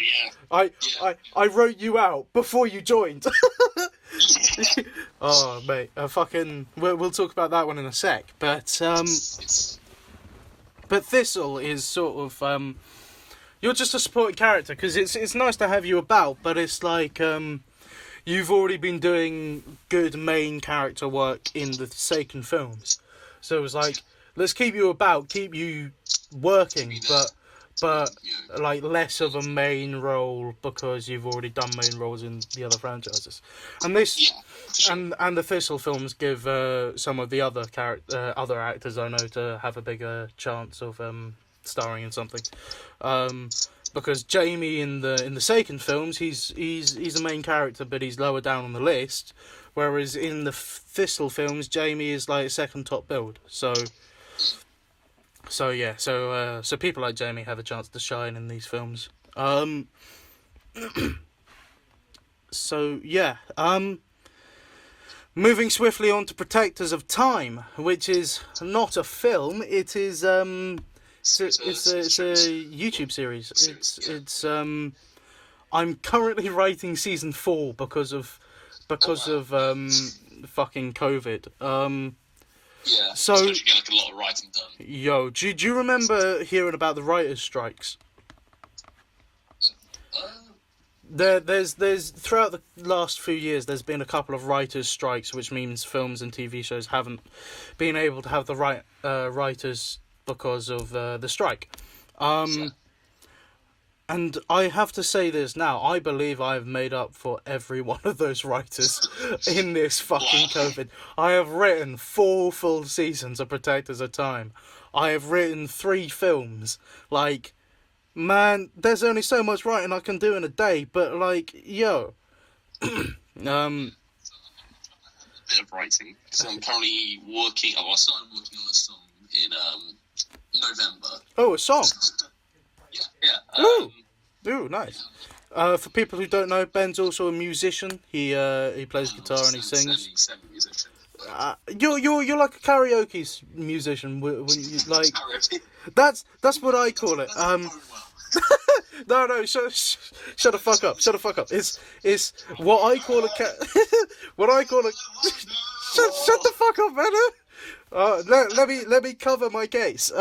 Yeah. I wrote you out before you joined. Oh mate, we'll talk about that one in a sec. But Thistle is sort of you're just a supporting character, because it's nice to have you about, but it's like you've already been doing good main character work in the Seiken films, so it was like, let's keep you about, keep you working, but like less of a main role, because you've already done main roles in the other franchises. And this and the Thistle films give some of the other other actors I know to have a bigger chance of starring in something. Because Jamie in the Seiken films, he's a main character, but he's lower down on the list, whereas in the Thistle films, Jamie is like second top build. So people like Jamie have a chance to shine in these films. So yeah. Moving swiftly on to Protectors of Time, which is not a film. It is it's a YouTube series. It's I'm currently writing season 4 because of fucking COVID. Yeah, So- especially get like a lot of writing done. Yo, do you remember hearing about the writers' strikes? There's throughout the last few years, there's been a couple of writers' strikes, which means films and TV shows haven't been able to have the right writers because of the strike. And I have to say this now, I believe I've made up for every one of those writers in this fucking COVID. I have written 4 full seasons of Protectors of Time. I have written 3 films. Like, man, there's only so much writing I can do in a day, but like, yo. Bit of writing. So I'm currently working. Oh, I started working on a song in November. Oh, a song. Yeah. Ooh, nice. For people who don't know, Ben's also a musician. He plays guitar and he sings. Semi-musician. You're like a karaoke musician. When you, like, Karaoke. that's what I call it. No, shut the fuck up. Shut the fuck up. It's what I call a what I call a. Shut the fuck up, man. Let me cover my case.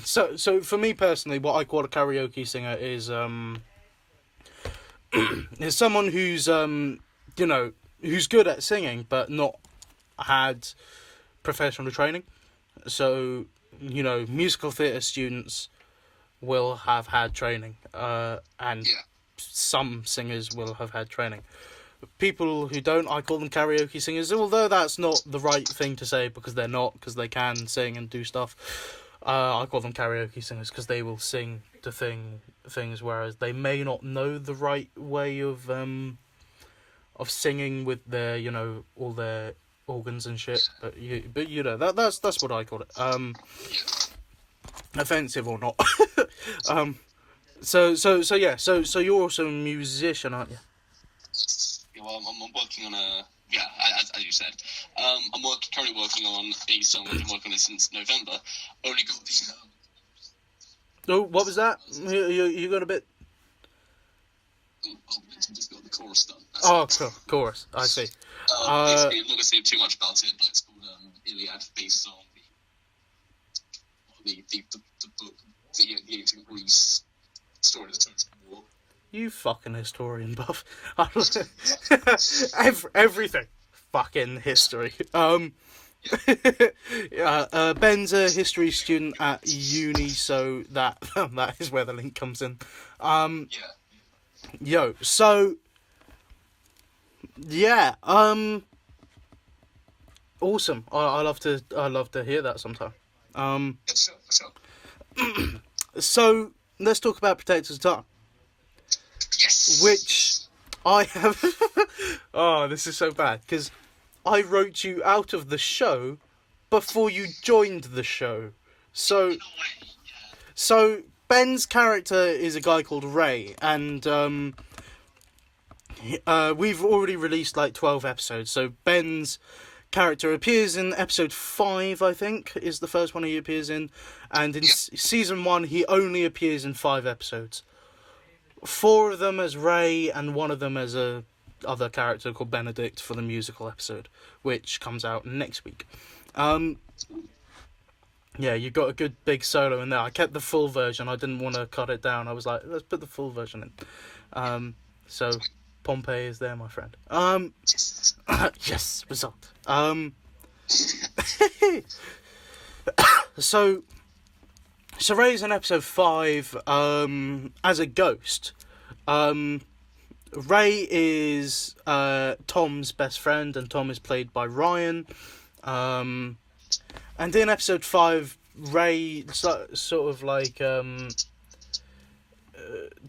So for me personally, what I call a karaoke singer is is someone who's who's good at singing but not had professional training. So, musical theatre students will have had training, and some singers will have had training. People who don't, I call them karaoke singers, although that's not the right thing to say because they're not, because they can sing and do stuff. I call them karaoke singers because they will sing the things, whereas they may not know the right way of singing with their, all their organs and shit. But that's what I call it. Offensive or not. So you're also a musician, aren't you? Yeah, well, I'm working on a. Yeah, as you said, I'm currently working on a song. I've been working on it since November. Only got the. Oh, what was that? You got a bit. Just got the chorus done. Chorus. I see. Basically, I'm not gonna say too much about it, but it's called Iliad, based on the book, the ancient Greece story of the Trojan War. You fucking historian buff. Everything. Fucking history. Ben's a history student at uni, so that is where the link comes in. Awesome. I love to hear that sometime. Sure. So let's talk about Protectors of Time. Yes. Which I have. Oh, this is so bad because I wrote you out of the show before you joined the show. So Ben's character is a guy called Ray, and we've already released like 12 episodes. So Ben's character appears in episode 5, I think, is the first one he appears in, and in season 1 he only appears in 5 episodes. 4 of them as Ray, and 1 of them as a other character called Benedict for the musical episode, which comes out next week. Yeah, you got a good big solo in there. I kept the full version. I didn't want to cut it down. I was like, let's put the full version in. So Pompey is there, my friend. Yes, result. So Ray's in episode 5 as a ghost. Ray is Tom's best friend, and Tom is played by Ryan. And in episode 5, Ray sort of like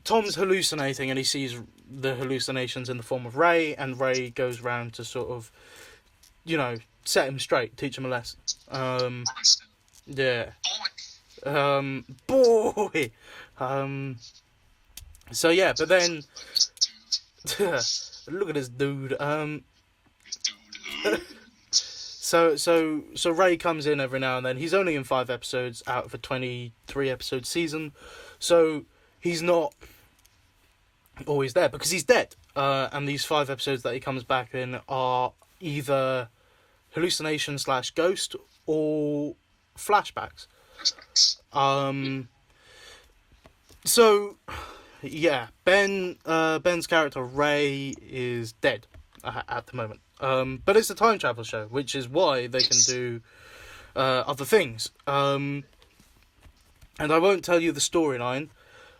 Tom's hallucinating, and he sees the hallucinations in the form of Ray, and Ray goes round to sort of, set him straight, teach him a lesson. Yeah. Boy. So yeah, but then look at this dude. So Ray comes in every now and then. He's only in 5 episodes out of a 23 episode season, so he's not always there because he's dead. And these 5 episodes that he comes back in are either hallucination / ghost or flashbacks. So yeah, Ben's character Ray is dead at the moment. But it's a time travel show, which is why they can do other things. And I won't tell you the storyline,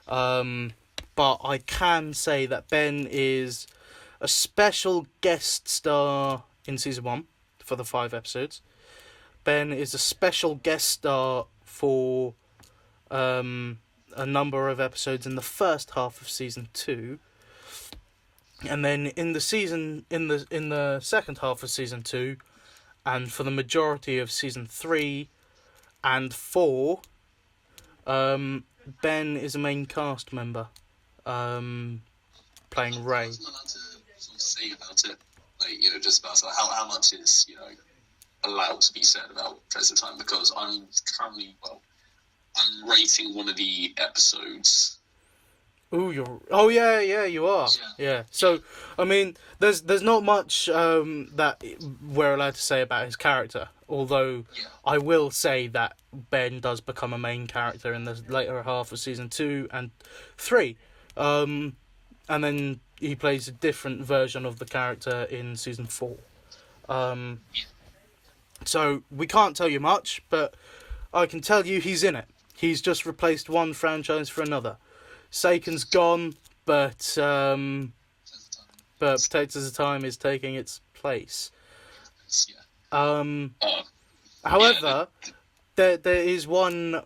but I can say that Ben is a special guest star in season 1 for the 5 episodes. Ben is a special guest star for a number of episodes in the first half of season 2. And then in the second half of season 2, and for the majority of season 3 and 4, Ben is a main cast member, playing Ray. I was allowed to sort of say about it, like, you know, just about how much is, you know, allowed to be said about Treasure Time, because I'm currently, I'm rating one of the episodes. Oh yeah, you are. Yeah. So, I mean, there's not much that we're allowed to say about his character. Although, I will say that Ben does become a main character in the later half of season 2 and 3, and then he plays a different version of the character in season 4. So we can't tell you much, but I can tell you he's in it. He's just replaced one franchise for another. Saken's gone, but Potatoes of Time is taking its place. However, there is one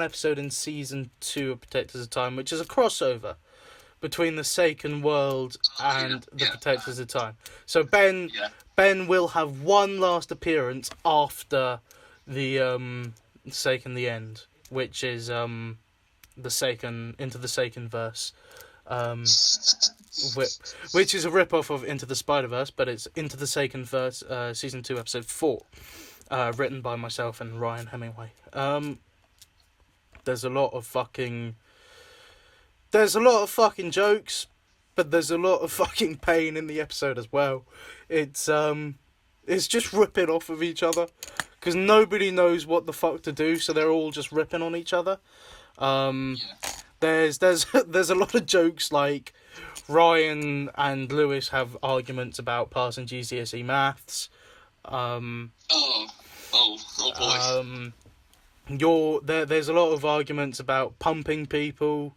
episode in season 2 of Potatoes of Time, which is a crossover between the Saken world and the Potatoes of Time. So Ben will have one last appearance after the Saken the End, which is the Saken Into the Saken verse, which is a rip-off of Into the Spider-Verse, but it's Into the Saken verse, season 2 episode 4, written by myself and Ryan Hemingway. There's a lot of fucking jokes, but there's a lot of fucking pain in the episode as well. It's just ripping off of each other, because nobody knows what the fuck to do, so they're all just ripping on each other. There's a lot of jokes, like Ryan and Lewis have arguments about passing GCSE maths. Oh boy. There's a lot of arguments about pumping people.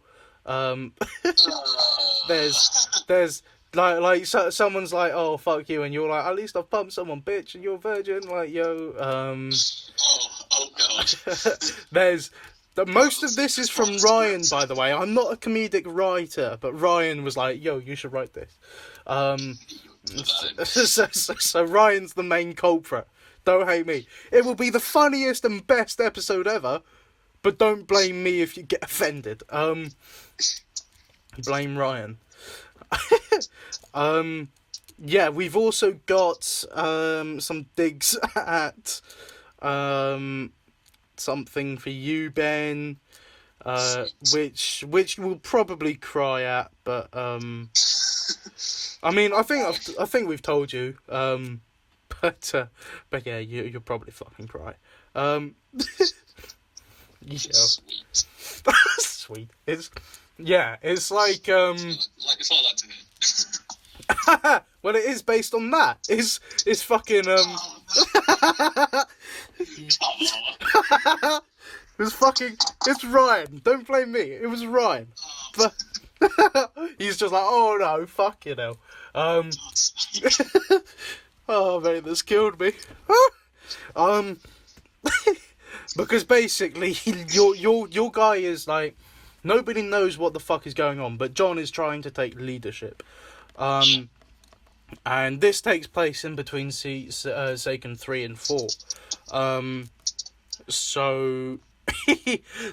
There's like someone's like, oh fuck you, and you're like, at least I've pumped someone, bitch, and you're a virgin, like, yo. Oh god. Most of this is from Ryan, by the way. I'm not a comedic writer, but Ryan was like, yo, you should write this. So Ryan's the main culprit. Don't hate me. It will be the funniest and best episode ever, but don't blame me if you get offended. Blame Ryan. Yeah, we've also got some digs at something for you, Ben, which we'll probably cry at, but I mean, I think we've told you, but yeah, you'll probably fucking cry. Yeah. Sweet. It's like It's like that to hear. well, it is based on that. It's fucking it's Ryan. Don't blame me. It was Ryan. But he's just like, oh no, fuck you know. Oh mate, that's killed me. Because basically your guy is like, nobody knows what the fuck is going on, but John is trying to take leadership. And this takes place in between Saken 3 and 4. So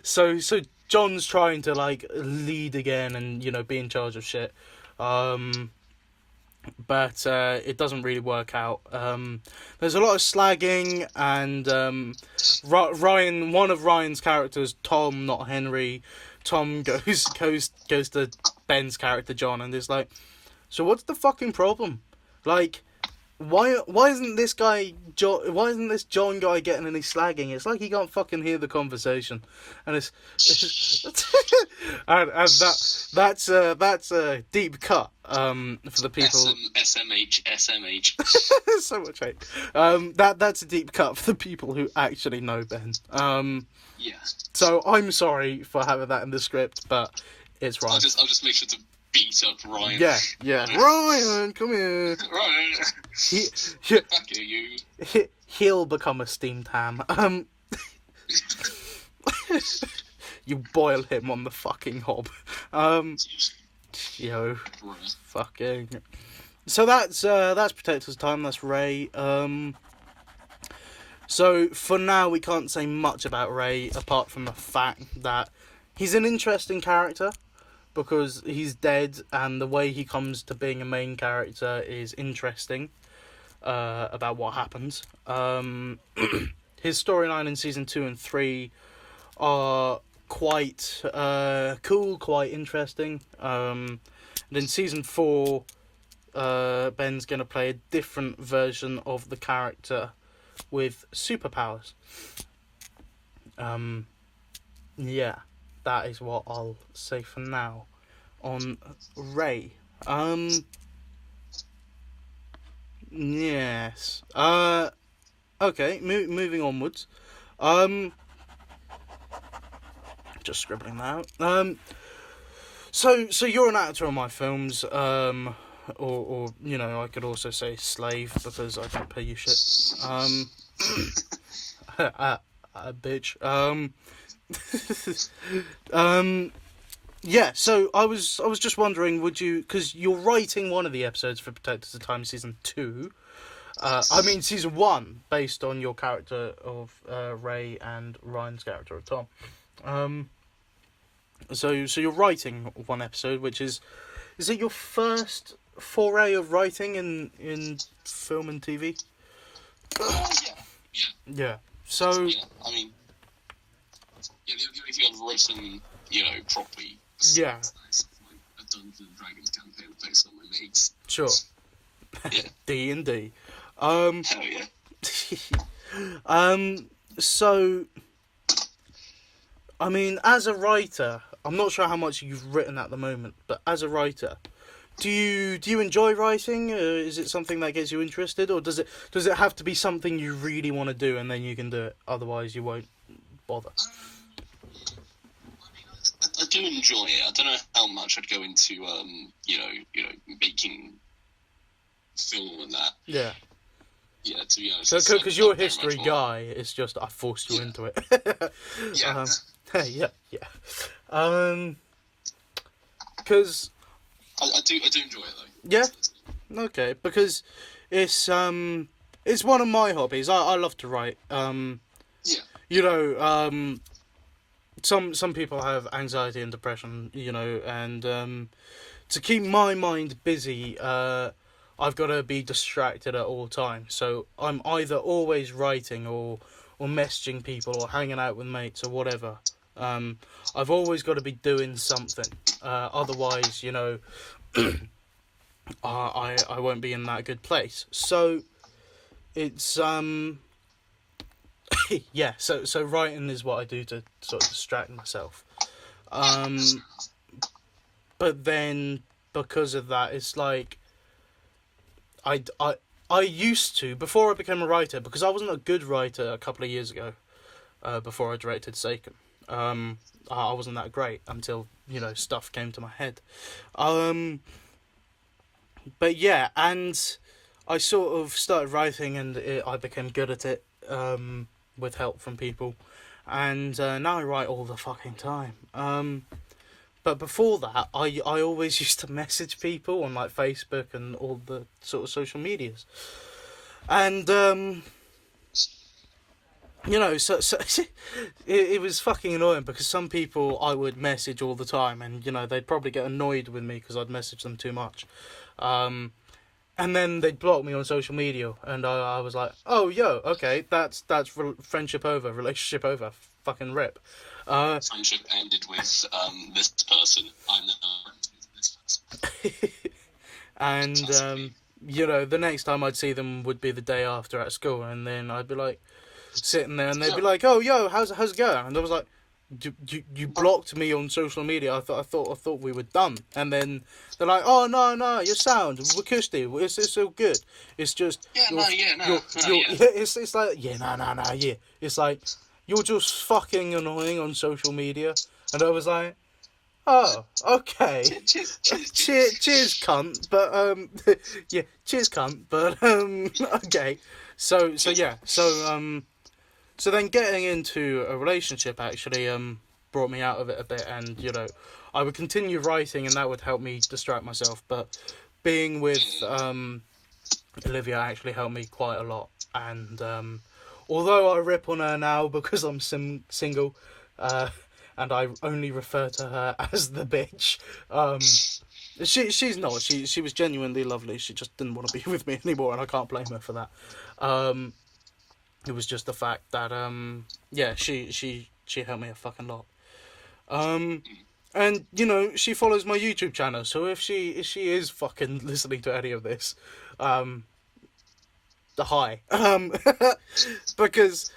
so John's trying to like lead again and be in charge of shit, but it doesn't really work out. There's a lot of slagging, and Ryan, one of Ryan's characters, Tom, not Henry, Tom goes to Ben's character John and is like, so what's the fucking problem? Like, why isn't this John guy getting any slagging? It's like he can't fucking hear the conversation, and it's and that's a deep cut for the people. SMH. So much hate. That's a deep cut for the people who actually know Ben. Yeah. So I'm sorry for having that in the script, but it's right. I'll just make sure to beat up Ryan. Yeah. Ryan, come here. Ryan. Back here, you. He'll become a steamed ham. You boil him on the fucking hob. Fucking. So that's Protector's time. That's Ray. So for now we can't say much about Ray apart from the fact that he's an interesting character because he's dead, and the way he comes to being a main character is interesting. About what happens. His storyline in season 2 and 3 are quite cool, quite interesting. And in season 4, Ben's gonna play a different version of the character with superpowers. Yeah, that is what I'll say for now on Ray. Yes. Okay, moving onwards. Just scribbling that out. So you're an actor in my films, or I could also say slave because I don't pay you shit. Bitch. Yeah, so I was just wondering, would you, because you're writing one of the episodes for Protectors of Time season 2, season 1, based on your character of Ray and Ryan's character of Tom. So you're writing one episode, which is it your first foray of writing in film and TV? Yeah. So. Yeah, I mean, the only thing I've written, properly. Yeah. A Dungeons and Dragons campaign based on my mates. Sure. Yeah. D&D. Hell yeah. So, I mean, as a writer, I'm not sure how much you've written at the moment, but as a writer, do you enjoy writing? Is it something that gets you interested, or does it have to be something you really want to do and then you can do it? Otherwise, you won't bother. I do enjoy it. I don't know how much I'd go into, making film and that. Yeah. Yeah, to be honest. Because you're a history guy, it's just I forced you into it. Yeah. Yeah. Because I do enjoy it though. Yeah. Okay, because it's one of my hobbies. I love to write. Yeah. Some people have anxiety and depression, and to keep my mind busy, I've got to be distracted at all times. So I'm either always writing or messaging people or hanging out with mates or whatever. I've always got to be doing something. Otherwise, I won't be in that good place. So it's yeah. So writing is what I do to sort of distract myself. But then because of that, it's like I used to, before I became a writer, because I wasn't a good writer a couple of years ago, before I directed Seiken. I wasn't that great until, stuff came to my head. But yeah, and I sort of started writing and I became good at it, with help from people. And now I write all the fucking time. But before that, I always used to message people on like Facebook and all the sort of social medias. And you know, so it was fucking annoying because some people I would message all the time, and you know they'd probably get annoyed with me because I'd message them too much, and then they'd block me on social media, and I was like, oh yo, okay, that's friendship over, relationship over, fucking rip. Friendship ended with this person. I'm now friends with this person. And you know, the next time I'd see them would be the day after at school, and then I'd be like sitting there, and they'd be like, "Oh, yo, how's it going?" And I was like, "You blocked me on social media. I thought we were done." And then they're like, "Oh no, your sound, we're cushy. It's all good. It's just It's like yeah. It's like you're just fucking annoying on social media." And I was like, oh, okay. Cheers, cunt. But yeah, cheers, cunt. But okay. So then getting into a relationship actually brought me out of it a bit, and you know, I would continue writing, and that would help me distract myself. But being with Olivia actually helped me quite a lot, and although I rip on her now because I'm single, and I only refer to her as the bitch. She's not. She was genuinely lovely. She just didn't want to be with me anymore, and I can't blame her for that. It was just the fact that yeah, she helped me a fucking lot. And you know, she follows my YouTube channel, so if she is fucking listening to any of this, hi. because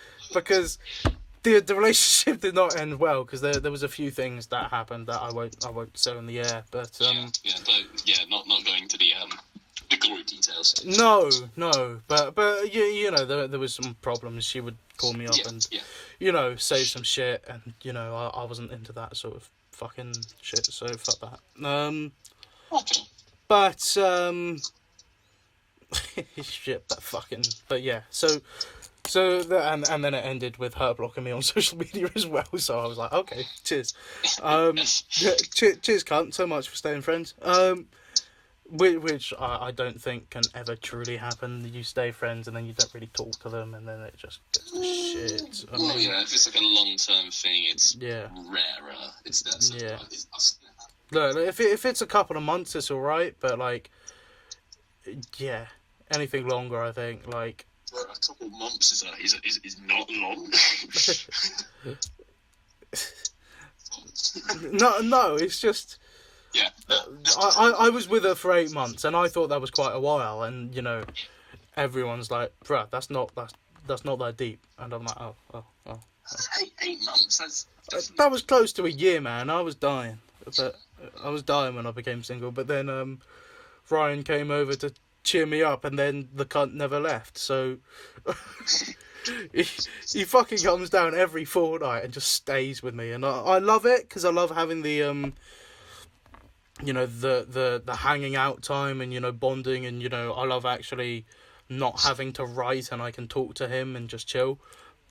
the relationship did not end well, because there was a few things that happened that I won't say on the air, but not going to the gory details. No, but you know, there was some problems. She would call me up and you know, say some shit, and you know, I wasn't into that sort of fucking shit, so fuck that. Okay. But but yeah, so and then it ended with her blocking me on social media as well. So I was like, okay, cheers. Cheers, cunt. So much for staying friends. Which I don't think can ever truly happen. You stay friends and then you don't really talk to them, and then it just gets to shit. If it's like a long-term thing, it's rarer. It's that sort of, Look, if it's a couple of months, it's alright, but like, yeah, anything longer, I think, like. Well, a couple of months is not long. No, it's just. Yeah. I was with her for 8 months, and I thought that was quite a while, and you know, everyone's like, bruh, that's not that deep, and I'm like, oh. 8 months. That was close to a year, man. I was dying, but I was dying when I became single. But then Ryan came over to cheer me up, and then the cunt never left. So he fucking comes down every fortnight and just stays with me, and I love it, because I love having the you know, the hanging out time, and you know, bonding, and you know, I love actually not having to write, and I can talk to him and just chill.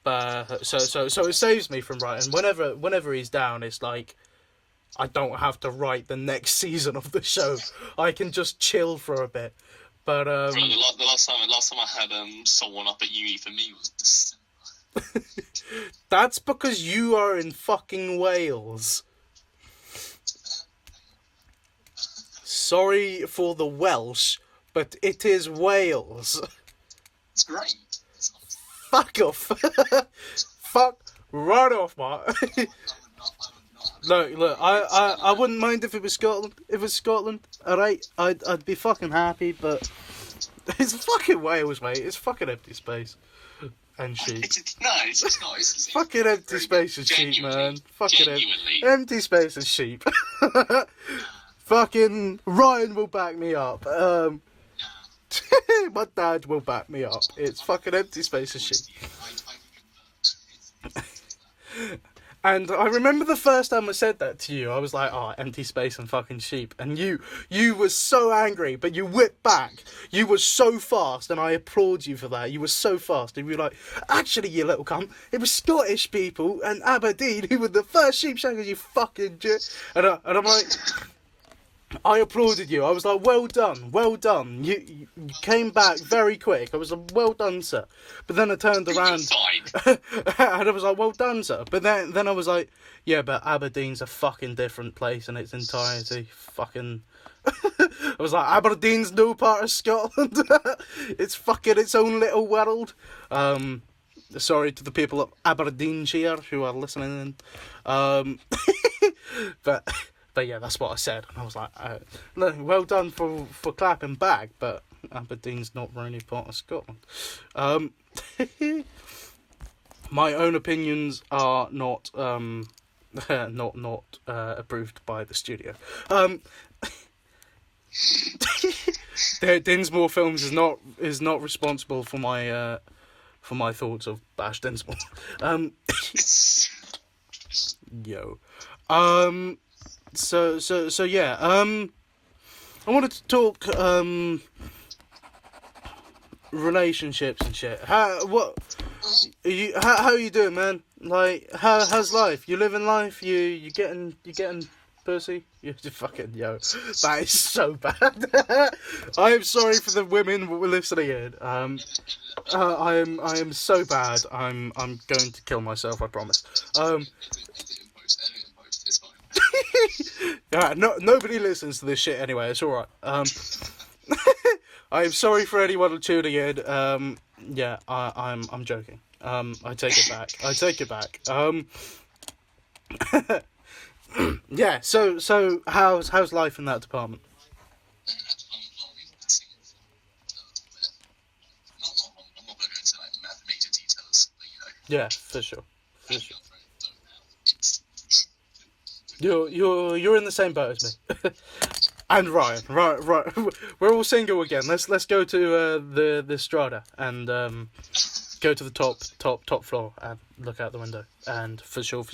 But so it saves me from writing. Whenever he's down, it's like I don't have to write the next season of the show. I can just chill for a bit. But the last time I had someone up at uni for me was December. That's because you are in fucking Wales. Sorry for the Welsh, but it is Wales. It's great. Fuck off. Fuck right off, Mark. Look, I wouldn't mind if it was Scotland. If it's Scotland, alright, I'd be fucking happy, but it's fucking Wales, mate. It's fucking empty space and sheep. It's not. It's fucking empty space and sheep, man. Fucking empty space and sheep. Fucking Ryan will back me up. My dad will back me up. It's fucking empty space and sheep. And I remember the first time I said that to you, I was like, oh, empty space and fucking sheep. And you were so angry, but you whipped back. You were so fast, and I applaud you for that. You were so fast. And you were like, actually, you little cunt, it was Scottish people and Aberdeen who were the first sheep shaggers, you fucking jit. And I'm like, I applauded you. I was like, well done, well done. You came back very quick. I was like, well done, sir. But then I turned around Fine. and I was like, well done, sir. But then I was like, yeah, but Aberdeen's a fucking different place in its entirety. Fucking... I was like, Aberdeen's no part of Scotland. It's fucking its own little world. Sorry to the people of Aberdeenshire who are listening. But yeah, that's what I said. And I was like, look, well done for clapping back, but Aberdeen's not really part of Scotland. My own opinions are not approved by the studio. Dinsmore Films is not responsible for my thoughts of Bash Dinsmore. Yo. So yeah. I wanted to talk relationships and shit. How are you doing, man? Like, how's life? You living life? You getting pussy? You fucking yo. That is so bad. I am sorry for the women who were listening in. I am so bad. I'm going to kill myself. I promise. Yeah, nobody listens to this shit anyway. It's all right. I'm sorry for anyone tuning in. Yeah, I'm joking. I take it back. Yeah. So how's life in that department? I'm not going to go into like major details, but Yeah, for sure. You're in the same boat as me. And Ryan, right. We're all single again. Let's go to the Strata and go to the top floor and look out the window. And for sure. For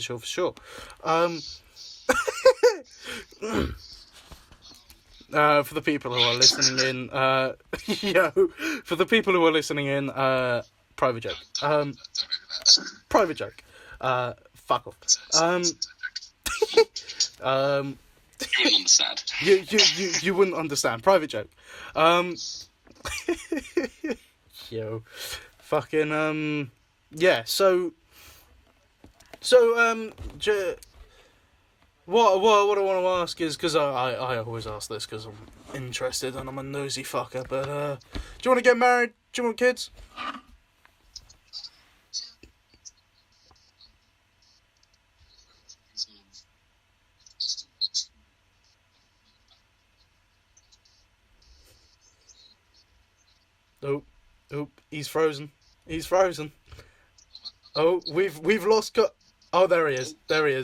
the people who are listening in, for the people who are listening in, private joke. Private joke. Fuck off. you wouldn't understand. You wouldn't understand. Private joke. Yo, fucking yeah. So what I want to ask is, because I always ask this because I'm interested and I'm a nosy fucker. But do you want to get married? Do you want kids? Oh, he's frozen. Oh, we've lost Oh, there he is. There we go.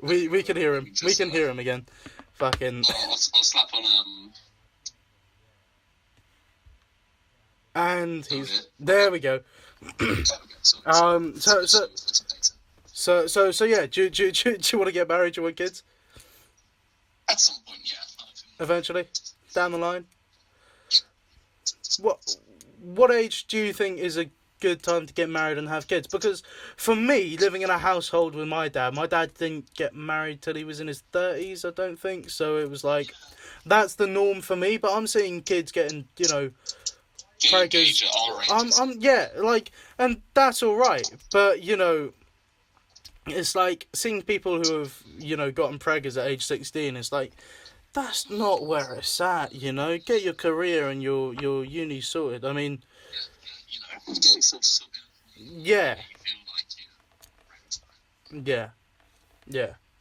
We can hear him. We can hear him again. Fucking. I'll slap on And he's there. We go. So yeah. Do you want to get married? Do you want kids? At some point, yeah. Eventually, down the line. What age do you think is a good time to get married and have kids? Because for me, living in a household with my dad didn't get married till he was in his 30s, I don't think. So it was like, that's the norm for me. But I'm seeing kids getting, preggers. And that's all right. But it's like seeing people who have gotten preggers at age 16. It's like, that's not where it's at, Get your career and your uni sorted. I mean, get yourself sorted. Yeah.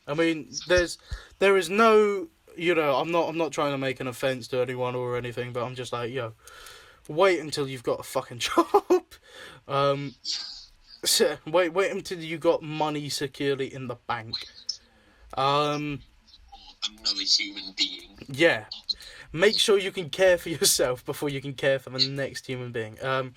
I mean, there is no, I'm not trying to make an offense to anyone or anything, but I'm just like, wait until you've got a fucking job. Wait until you got money securely in the bank. Another human being. Yeah. Make sure you can care for yourself before you can care for the next human being. Care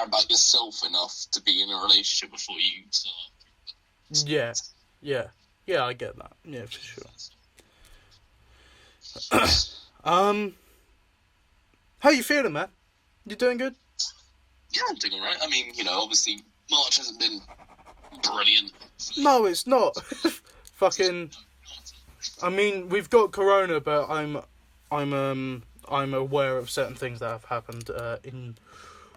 about yourself enough to be in a relationship before you start. Yeah, I get that. Yeah, for sure. How you feeling, man? You doing good? Yeah, I'm doing alright. I mean, obviously March hasn't been brilliant. No, it's not. Fucking. I mean, we've got Corona, but I'm aware of certain things that have happened in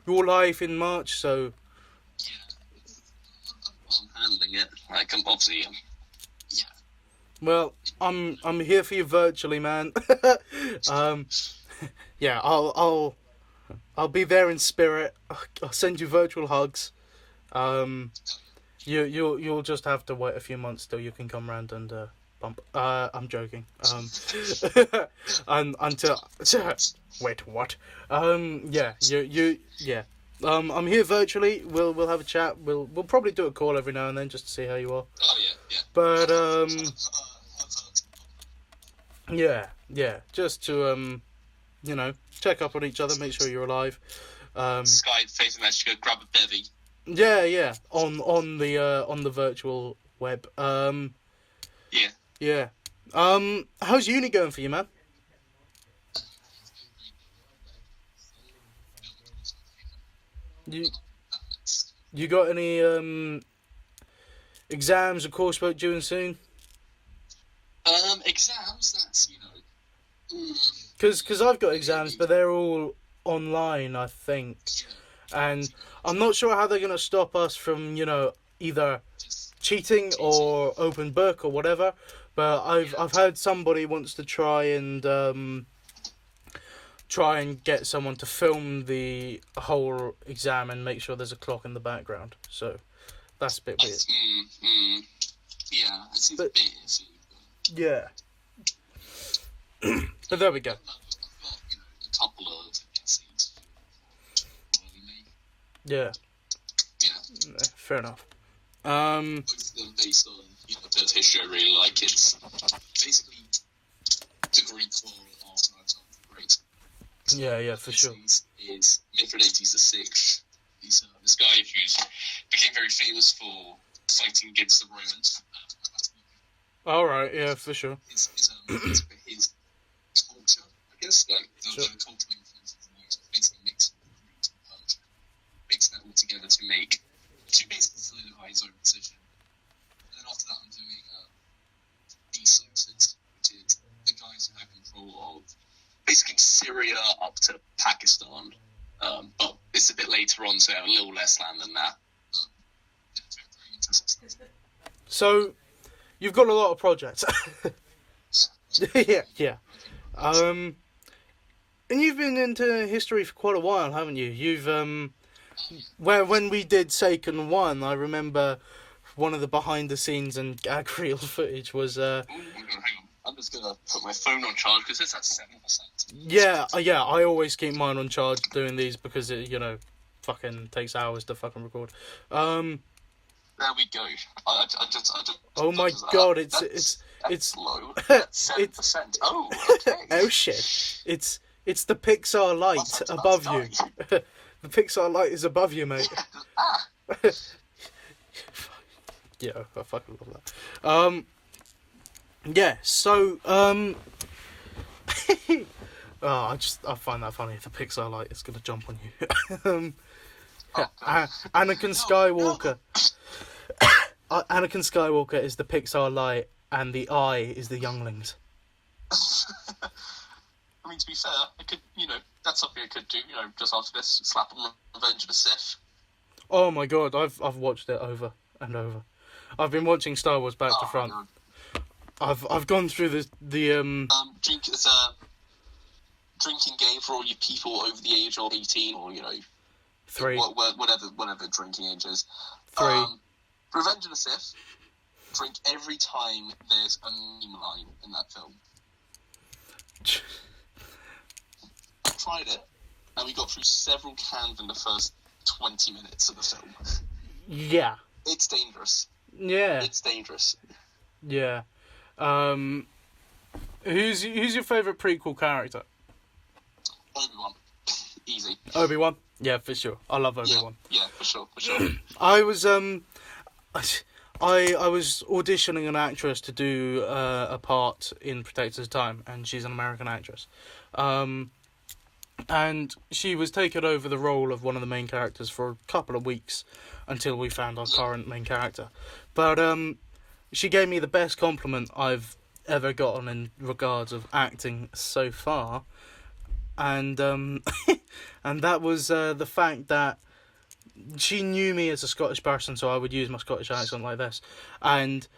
your life in March. So I'm handling it. I'm obviously, yeah. well, I'm here for you virtually, man. Yeah, I'll be there in spirit. I'll send you virtual hugs. You'll just have to wait a few months till you can come round and bump. I'm joking. Until wait, what? Yeah, yeah. I'm here virtually. We'll have a chat. We'll probably do a call every now and then just to see how you are. Oh yeah. But yeah, just to check up on each other, make sure you're alive. Skype, facing that, go grab a bevy. Yeah, on the virtual web. Yeah. How's uni going for you, man? You got any exams or coursework due soon? Exams. That's Because I've got exams, but they're all online, I think, and I'm not sure how they're gonna stop us from either cheating or open book or whatever. But I've heard somebody wants to try and get someone to film the whole exam and make sure there's a clock in the background. So that's a bit weird. Yeah, it seems a bit iffy. Yeah. But there we go. I've got, a couple of essays. Yeah. Yeah. Fair enough. Both of them based on, a bit of history I really like. It's basically the Greek war after great. Yeah, for sure. Is Mithridates VI. He's this guy who became very famous for fighting against the Romans. All right, yeah, for sure. His culture, I guess, like the cultural influences he used, basically mix that all together to basically solidify his own position. And then after that, I'm doing sources, which is the guys who have control of basically Syria up to Pakistan, but it's a bit later on, so a little less land than that. So, you've got a lot of projects. yeah. And you've been into history for quite a while, haven't you? You've when we did Seiken 1, I remember one of the behind the scenes and gag reel footage was Hang on. I'm just gonna put my phone on charge because it's at 7%. Yeah, I always keep mine on charge doing these because it, fucking takes hours to fucking record. There we go. I just Oh my god, it's low. That's 7%. Oh, okay. Oh shit. It's the Pixar light above you. The Pixar light is above you, mate. Yeah, I fucking love that. Yeah, so I find that funny. The Pixar light is gonna jump on you. Anakin Skywalker. Anakin Skywalker is the Pixar light, and the eye is the younglings. I mean, to be fair, I could, that's something I could do, just after this, slap on Revenge of the Sith. Oh my god, I've watched it over and over. I've been watching Star Wars back to front. No. I've gone through it's a drinking game for all you people over the age of 18 or 3. whatever drinking age is. 3. Revenge of the Sith. Drink every time there's a meme line in that film. I tried it, and we got through several cans in the first 20 minutes of the film. Yeah. It's dangerous. Yeah. It's dangerous. Yeah. Who's your favourite prequel character? Obi-Wan. Easy. Obi-Wan? Yeah, for sure. I love Obi-Wan. Yeah, for sure. I was I was auditioning an actress to do a part in Protector's Time, and she's an American actress. And she was taking over the role of one of the main characters for a couple of weeks until we found our current main character. But she gave me the best compliment I've ever gotten in regards of acting so far. And and that was the fact that she knew me as a Scottish person, so I would use my Scottish accent like this. And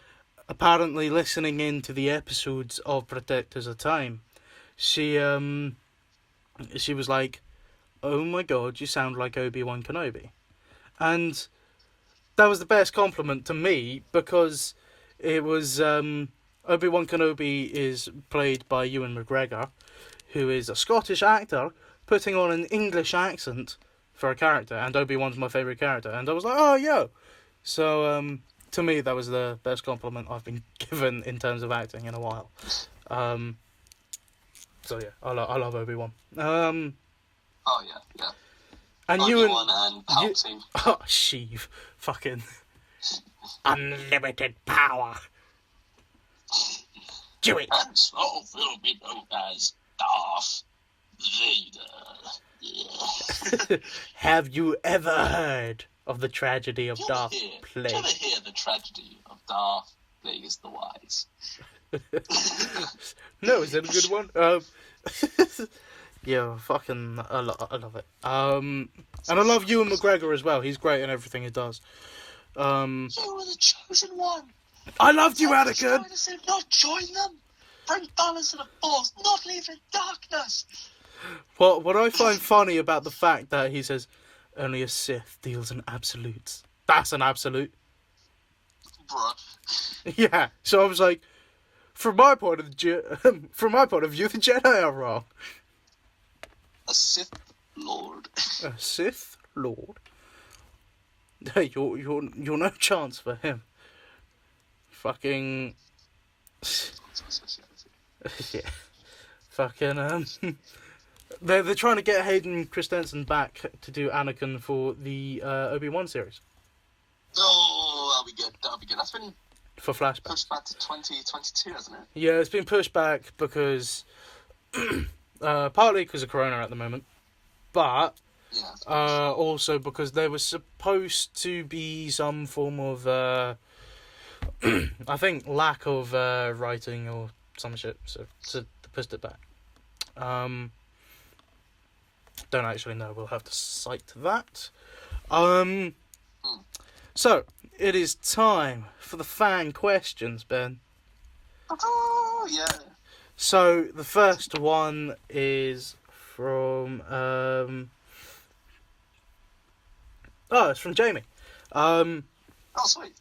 apparently listening into the episodes of Protectors of Time, she was like, "Oh my god, you sound like Obi-Wan Kenobi." And that was the best compliment to me, because it was Obi-Wan Kenobi is played by Ewan McGregor, who is a Scottish actor putting on an English accent for a character, and Obi-Wan's my favourite character, and I was like, oh, yo! So, to me, that was the best compliment I've been given in terms of acting in a while. So yeah, I love Obi-Wan. Oh yeah. And Obi-Wan and Palpatine. Oh, Sheev. Fucking unlimited power. Do it. And so will be known as Darth Vader. Yeah. Have you ever heard of the tragedy of Darth Plague? Did you ever hear the tragedy of Darth Plagueis the Wise? No, is that a good one? Yeah, fucking, I love it. And I love Ewan McGregor as well. He's great in everything he does. You were the chosen one. I loved you, Anakin. I said, not join them. Bring balance to the Force. Not leave in darkness. What I find funny about the fact that he says only a Sith deals in absolutes. That's an absolute. Bruh. Yeah. So I was like, from my point of view, the Jedi are wrong. A Sith Lord. A Sith Lord. Hey, you're no chance for him. Fucking. Yeah. Fucking They're trying to get Hayden Christensen back to do Anakin for the Obi-Wan series. Oh, that'll be good. That's been For flashbacks. pushed back to 2022, hasn't it? Yeah, it's been pushed back because partly because of Corona at the moment, but Yeah. also because there was supposed to be some form of I think lack of writing or some shit, so they pushed it back. Don't actually know. We'll have to cite that. So it is time for the fan questions, Ben. Oh, yeah. So the first one is from it's from Jamie. Oh, sweet.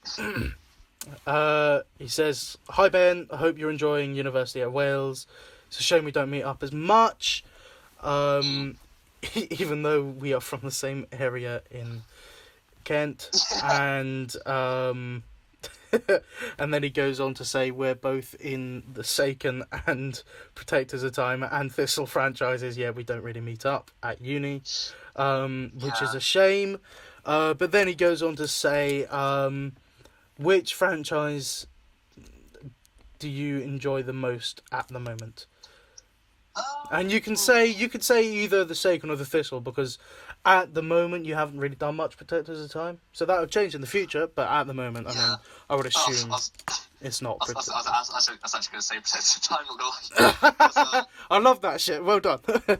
He says, "Hi Ben, I hope you're enjoying University at Wales. It's a shame we don't meet up as much. Even though we are from the same area in Kent." And and then he goes on to say we're both in the Saken and Protectors of Time and Thistle franchises. Yeah, we don't really meet up at uni, which is a shame. But then he goes on to say, which franchise do you enjoy the most at the moment? And you could say either the Saken or the Thistle, because at the moment you haven't really done much Protectors of Time. So that would change in the future, but at the moment, I mean, I would assume it's not I was actually going to say Protectors of Time. I love that shit. Well done. Because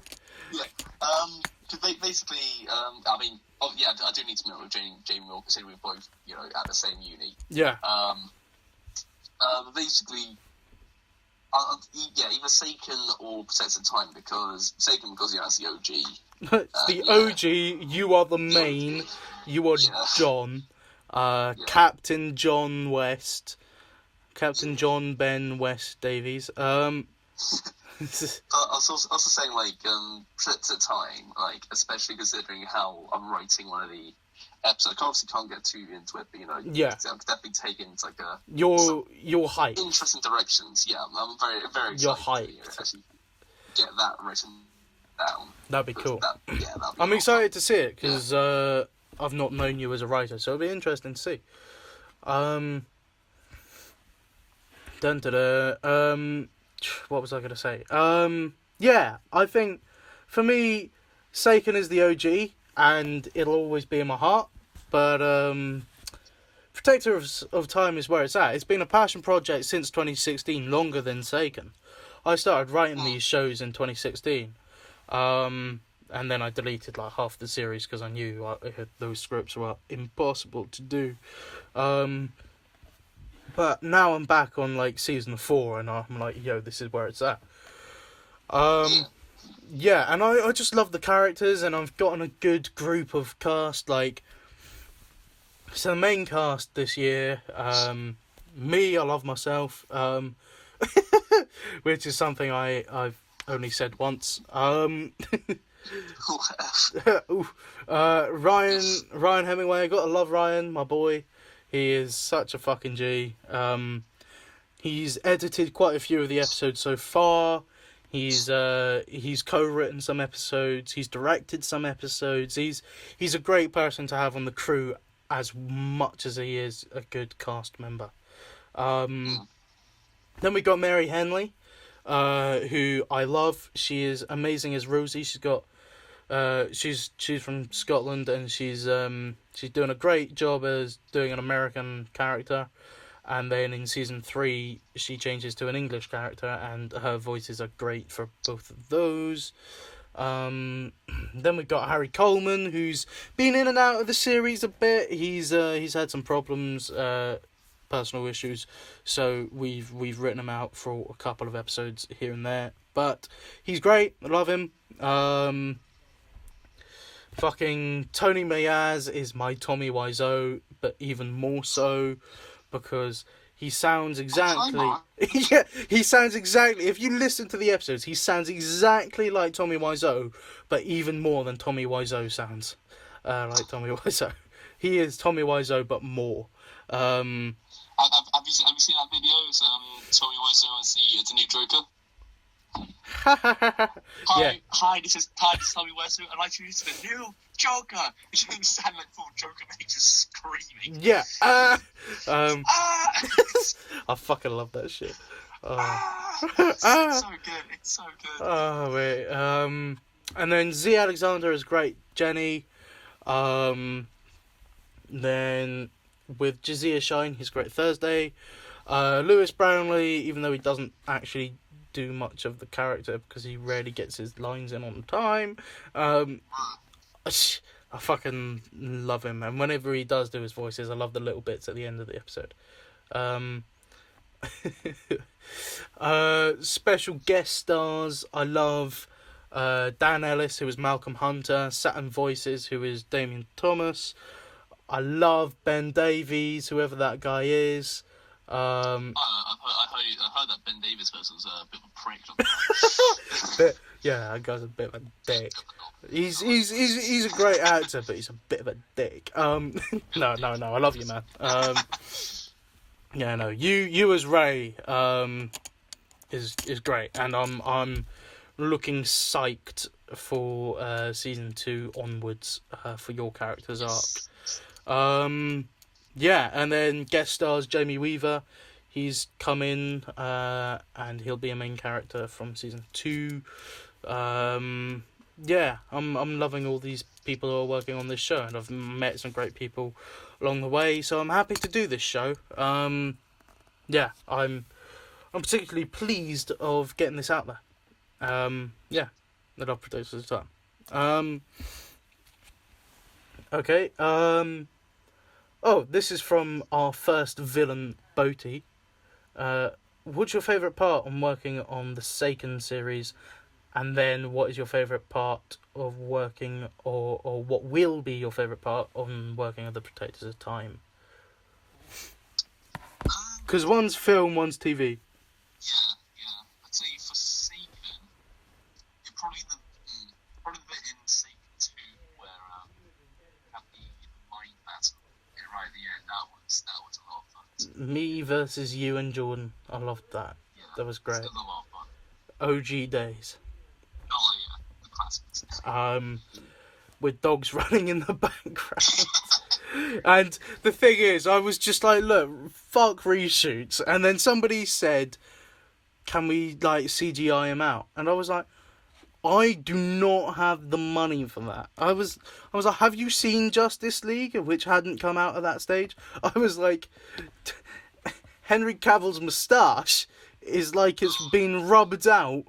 basically, I mean, I do need to meet with Jamie Moore, considering we're both, at the same uni. Yeah. Basically, either Saken or Protectors of Time, because Saken, that's the OG. The OG, you are the main, you are John, Captain John West, Captain John Ben West Davies. I was also saying, Protectors of Time, especially considering how I'm writing one of the episodes. I obviously can't get too into it, but, I could definitely take it into, your height. Interesting directions. Yeah, I'm very, very excited your height. to actually get that written down. That'd be cool. That'd be I'm awesome. excited to see it, because I've not known you as a writer, so it'll be interesting to see. What was I going to say? Yeah, I think, for me, Seiken is the OG, and it'll always be in my heart. But Protector of Time is where it's at. It's been a passion project since 2016, longer than Seiken. I started writing these shows in 2016, and then I deleted like half the series because I knew those scripts were impossible to do. But now I'm back on like season 4, and I'm like, yo, this is where it's at. Yeah, and I just love the characters, and I've gotten a good group of cast. Like, so the main cast this year, me, I love myself, which is something I've only said once. Ryan Hemingway, I gotta love Ryan, my boy. He is such a fucking G. He's edited quite a few of the episodes so far. He's co-written some episodes. He's directed some episodes. He's a great person to have on the crew, as much as he is a good cast member. Then we got Mary Henley, who I love. She is amazing as Rosie. She's got she's from Scotland, and she's doing a great job as doing an American character. And then in season 3, she changes to an English character, and her voices are great for both of those. Then we've got Harry Coleman, who's been in and out of the series a bit. He's had some problems, personal issues, so we've written him out for a couple of episodes here and there. But he's great. I love him. Fucking Tony Mayaz is my Tommy Wiseau, but even more so, because he sounds exactly... yeah, he sounds exactly... If you listen to the episodes, he sounds exactly like Tommy Wiseau, but even more than Tommy Wiseau sounds like Tommy Wiseau. He is Tommy Wiseau, but more. Have you seen that video? It's Tommy Wiseau as the new Joker. Hi, this is Tommy Wiseau. I'd like to use the new Joker. You shouldn't sound like full Joker, mate, just screaming. Yeah. I fucking love that shit. It's so good. It's so good. Oh wait. And then Z Alexander is great. Jenny. Then with Jazia Shine, he's great Thursday. Lewis Brownlee, even though he doesn't actually do much of the character because he rarely gets his lines in on time. I fucking love him, and whenever he does do his voices, I love the little bits at the end of the episode. Special guest stars, I love Dan Ellis, who is Malcolm Hunter, Saturn Voices, who is Damien Thomas. I love Ben Davies, whoever that guy is. I heard that Ben Davies person's a bit of a prick. Yeah, that guy's a bit of a dick. He's a great actor, but he's a bit of a dick. No, I love you, man. Yeah, no, you as Ray is great, and I'm looking psyched for season 2 onwards for your character's arc. Yeah, and then guest stars Jamie Weaver. He's come in, and he'll be a main character from season 2. Yeah, I'm loving all these people who are working on this show, and I've met some great people along the way, so I'm happy to do this show. Yeah, I'm particularly pleased of getting this out there. Yeah, I love Producers of Time. Okay, oh, this is from our first villain, Boaty. What's your favourite part on working on the Seiken series? And then what is your favourite part of working, or what will be your favourite part on working on the Protectors of Time? Because one's film, one's TV. Yeah. I'd say for Seiken, you're probably the bit in Seiken 2 where you have the mind battle right at the end. That was a lot of fun. Me versus you and Jordan. I loved that. Yeah, that was great. Still a lot of fun. OG days. Oh yeah, the classics. With dogs running in the background. And the thing is, I was just like, look, fuck reshoots. And then somebody said, can we like CGI him out? And I was like, I do not have the money for that. I was like, have you seen Justice League? Which hadn't come out at that stage. I was like, Henry Cavill's moustache is like it's been rubbed out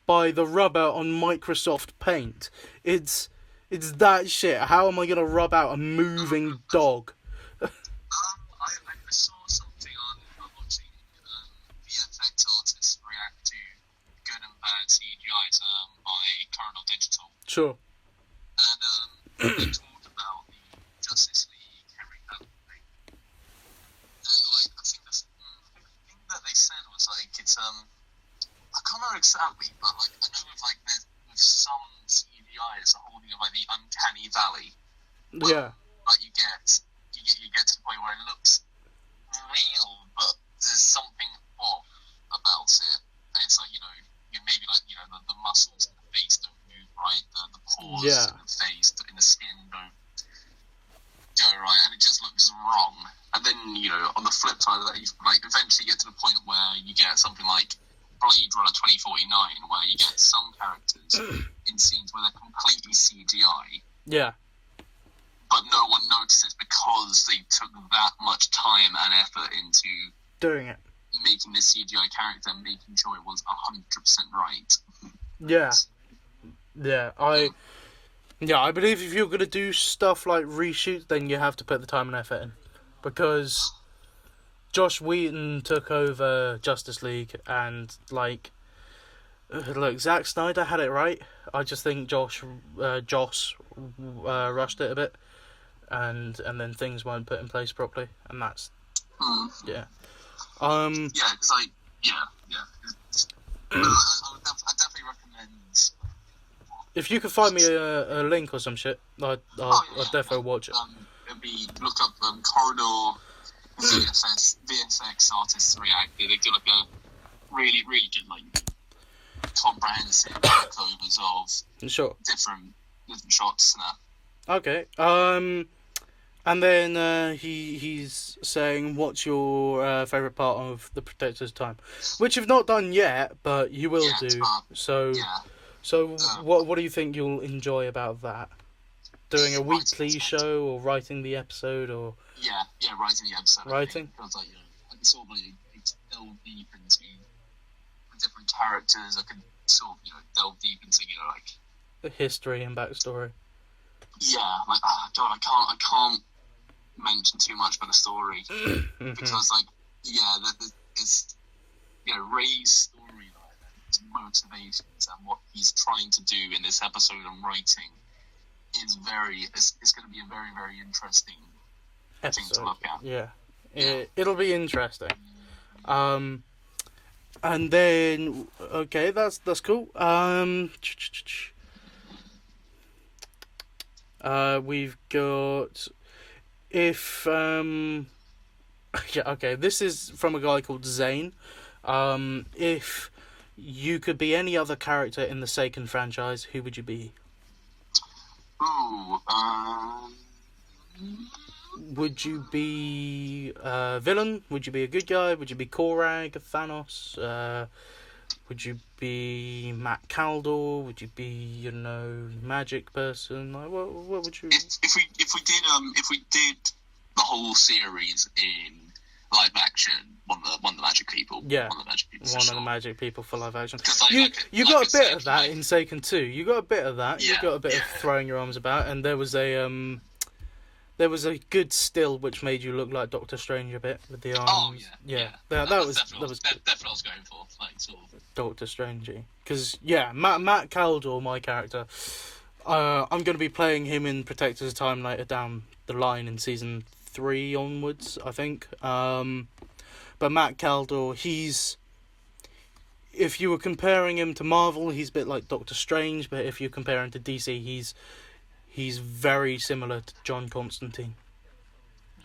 by the rubber on Microsoft Paint. It's that shit. How am I gonna rub out a moving dog? I saw something on watching VFX artists react to good and bad CGI by Corridor Digital. Sure. And they talked about the Justice League Henry Cavill thing. Like, I think the thing that they said was like it's I can't remember exactly, but like I know with some CGIs are holding of like the uncanny valley. Yeah. Like you get to the point where it looks real, but there's something off about it. And it's like, maybe like, the muscles in the face don't move right, the pores in the face, in the skin don't go right, and it just looks wrong. And then, on the flip side of that, you like eventually get to the point where you get something like Blade Runner 2049, where you get some characters in scenes where they're completely CGI. Yeah. But no one notices because they took that much time and effort into doing it, making this CGI character, and making sure it was 100% right. Yeah. I believe if you're gonna do stuff like reshoots, then you have to put the time and effort in, because Joss Whedon took over Justice League, and look, Zack Snyder had it right. I just think Joss rushed it a bit, and then things weren't put in place properly, and that's yeah. Yeah, because I definitely recommend. If you could find me a link or some shit, I'll definitely watch it. It'd be look up Corridor VFX artists react. They do like a really really good like comprehensive makeovers of different shots and that. Okay. And then he's saying, what's your favourite part of the Protector's time? Which you've not done yet, but you will do. So what do you think you'll enjoy about that? Doing a weekly show, or writing the episode, or... Yeah, writing the episode. Writing? Because, like, I can sort of, delve deep into the different characters. I can sort of, delve deep into, like... the history and backstory. Yeah, like, God, I can't mention too much about the story. Because, like, it's, Ray's storyline and his motivations and what he's trying to do in this episode and writing is it's going to be a very, very interesting thing to look at. Yeah. It'll be interesting. And then, okay, that's cool. We've got this is from a guy called Zane. If you could be any other character in the Seiken franchise, who would you be? Ooh, would you be a villain? Would you be a good guy? Would you be Korag, Thanos? Would you be Matt Caldor? Would you be, magic person? Like, what would you? If we did the whole series in live action, one of the magic people. Yeah, one of the magic people. One of the magic people for live action. You got a bit of that in Seiken 2. You got a bit of that. Yeah, you got a bit of throwing your arms about, and there was a good still which made you look like Doctor Strange a bit with the arms. Oh yeah. That was definitely what I was going for, like sort of Doctor Strangey. Because Matt Caldor, my character, I'm going to be playing him in Protector's Time later down the line in season 3 onwards, I think. But Matt Caldor, if you were comparing him to Marvel, he's a bit like Doctor Strange, but if you compare him to DC, he's very similar to John Constantine.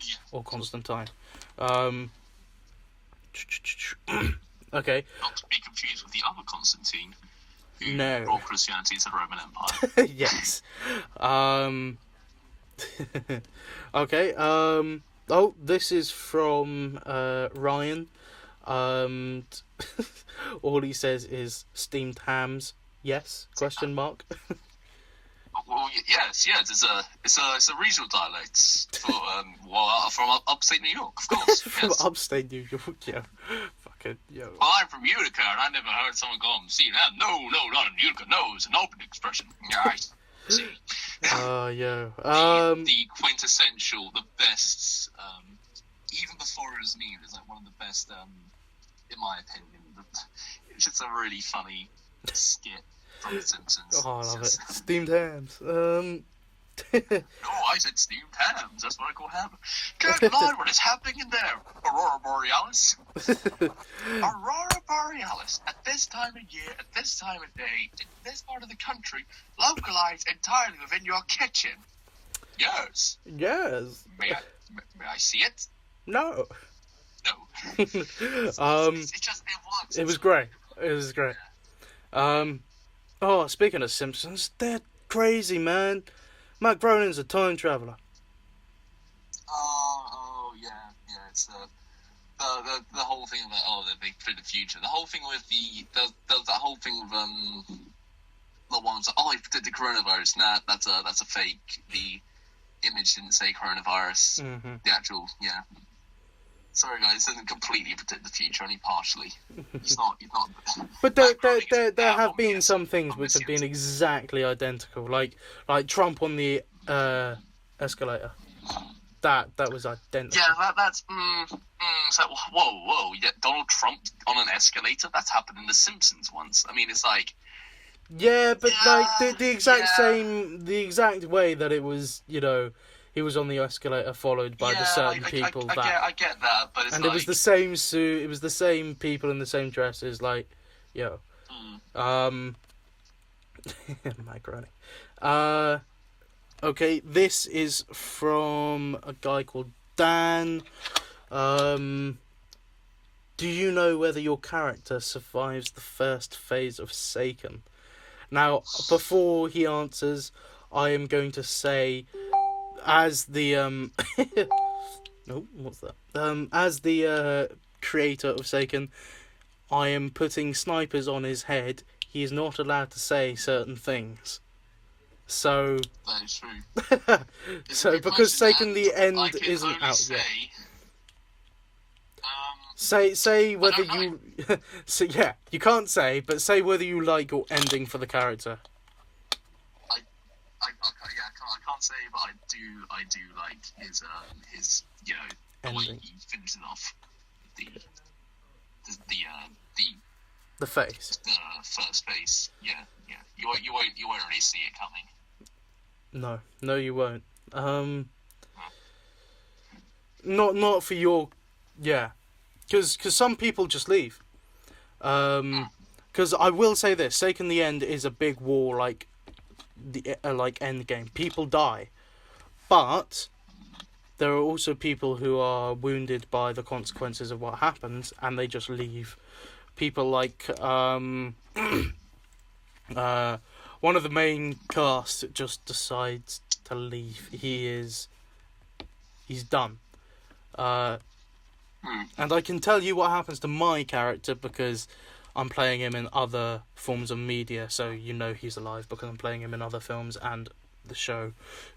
Yeah. Or Constantine. Okay. Not to be confused with the other Constantine, who No. brought Christianity to the Roman Empire. Yes. Okay. This is from Ryan. All he says is steamed hams. Yes? Question mark. Well, yes. It's a regional dialect from upstate New York, of course. From Yes. upstate New York, yo. Fucking, yo. Well, I'm from Utica, and I never heard someone go and see that. No, not in Utica. No, it's an open expression. Yeah, I see. Yo. The quintessential, the best, even before it was new, it's like one of the best, in my opinion. It's just a really funny skit from The Simpsons. Oh, I love it. Steamed hams. No, I said steamed hams. That's what I call ham. Good Lord, what is happening in there? Aurora Borealis? Aurora Borealis. At this time of year, at this time of day, in this part of the country, localized entirely within your kitchen. Yes. Yes. May I see it? No. No. It It was great. It was great. Oh, speaking of Simpsons, they're crazy, man. Matt Groening's a time traveler. Yeah. It's the whole thing about they predict the future. The whole thing with that whole thing with the ones they predict the coronavirus. Nah, that's a fake. The image didn't say coronavirus. Mm-hmm. The actual Sorry guys, it doesn't completely predict the future, only partially. He's not. But there have been some things which have been exactly identical, like Trump on the escalator. That was identical. Yeah, that's so whoa. Yeah, Donald Trump on an escalator. That's happened in The Simpsons once. I mean, it's like. Yeah, but like the exact yeah. same, the exact way that it was, he was on the escalator followed by the certain people I get that, but it's and it was the same suit, it was the same people in the same dresses, like, Macaroni. Okay, this is from a guy called Dan. Do you know whether your character survives the first phase of Seiken? Now, before he answers, I am going to say, as the as the creator of Seiken, I am putting snipers on his head. He is not allowed to say certain things. So that is true. so because Seiken the End isn't out yet. Say whether you so yeah, you can't say, but say whether you like your ending for the character. I can't say, but I do like his the way Ending. he finishes off the face. the first phase. Yeah. You won't really see it coming. No, you won't. Not for your, because some people just leave. Because I will say this: Seiken the End is a big war, like the end game. People die, but there are also people who are wounded by the consequences of what happens, and they just leave. People like one of the main cast just decides to leave. He's done. And I can tell you what happens to my character because I'm playing him in other forms of media, so he's alive because I'm playing him in other films and the show.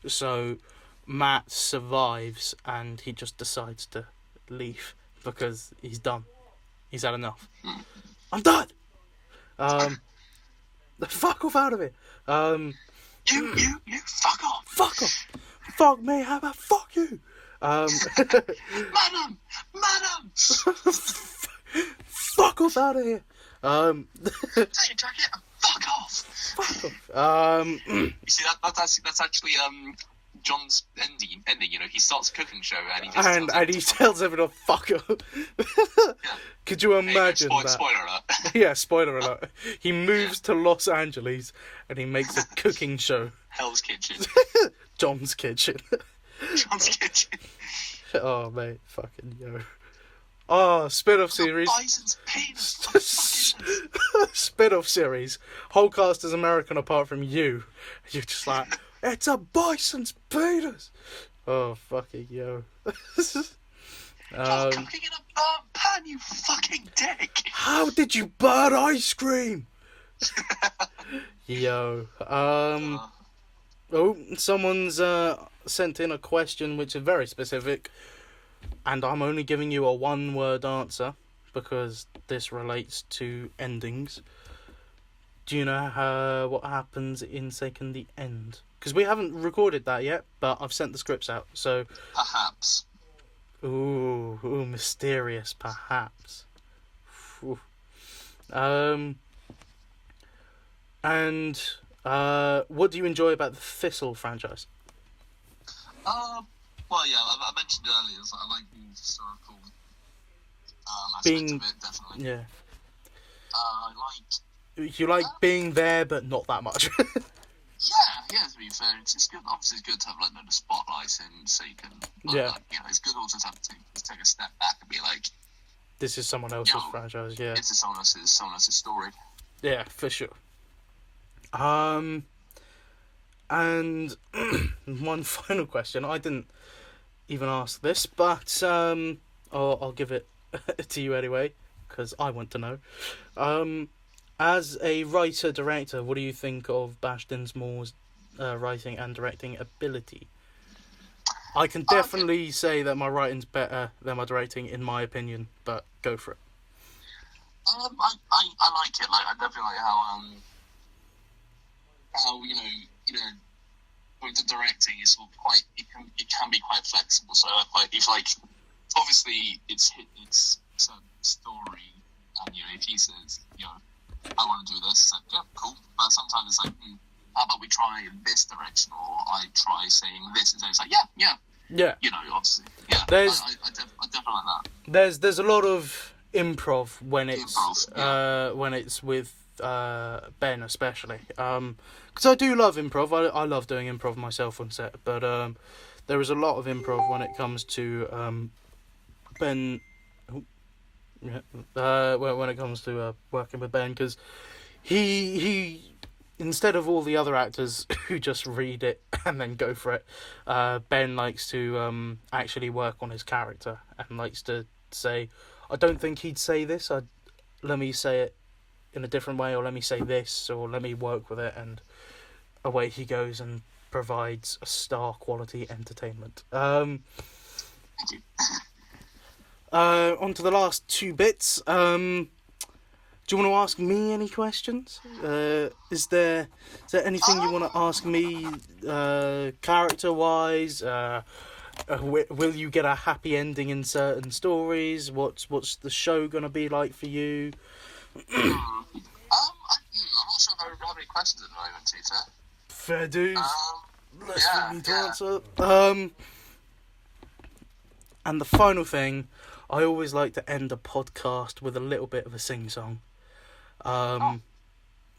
So Matt survives and he just decides to leave because he's done. He's had enough. I'm done! Fuck off out of it! You fuck off! Fuck off! Fuck me, how about fuck you? Madam! Fuck off out of here! Take your jacket and fuck off! Fuck off. You see, that's actually John's ending. He starts a cooking show and he just he tells everyone to fuck off. Could you imagine that? Spoiler alert. Yeah, spoiler alert. He moves to Los Angeles and he makes a cooking show. Hell's Kitchen. John's Kitchen. John's Kitchen. Oh, mate, fucking yo. Oh, spin-off series. Bison's penis. Spin-off series. Whole cast is American apart from you. You're just like, it's a bison's penis. Oh, fucking yo. You're cooking in a burnt pan, you fucking dick. How did you burn ice cream? Yo. Oh, someone's sent in a question which is very specific, and I'm only giving you a one-word answer because this relates to endings. Do you know what happens in Seiken the End? Because we haven't recorded that yet, but I've sent the scripts out, so... Perhaps. Ooh, mysterious, perhaps. Ooh. And what do you enjoy about the Thistle franchise? Well, yeah, I mentioned earlier, so I like the historical aspect Being- of it, definitely. Yeah. I like... You like being there, but not that much. Yeah, to be fair, it's good. Obviously, it's good to have like the spotlights in, so you can, Yeah. like, you know, it's good also to have to take a step back and be like, This is someone else's Yo. franchise, yeah. this is someone else's story. Yeah, for sure. And one final question. I didn't even ask this, but I'll give it to you anyway, because I want to know. As a writer-director, what do you think of Bash Dinsmore's writing and directing ability? I can definitely say that my writing's better than my directing, in my opinion, but go for it. I like it. Like, I definitely like how you know with the directing, it's sort of quite it can be quite flexible. So if like obviously it's a story, and if he says I want to do this, it's like yeah, cool. But sometimes it's like how about we try in this direction, or I try saying this, and so it's like yeah. Yeah. Obviously, yeah. There's- I definitely like that. There's a lot of improv when it's Improv, when it's with Ben especially. Because I do love improv. I love doing improv myself on set, but there is a lot of improv when it comes to Ben. When it comes to working with Ben, because he instead of all the other actors who just read it and then go for it, Ben likes to actually work on his character and likes to say, I don't think he'd say this, let me say it in a different way, or let me say this, or let me work with it, and away he goes and provides a star quality entertainment. On to the last two bits. Do you want to ask me any questions? Is there anything you want to ask me, character-wise? Will you get a happy ending in certain stories? What's the show gonna be like for you? I'm not sure if I have any questions at the moment, to be fair. Fair dues. Let's yeah, me to yeah. answer. And the final thing, I always like to end a podcast with a little bit of a sing-song.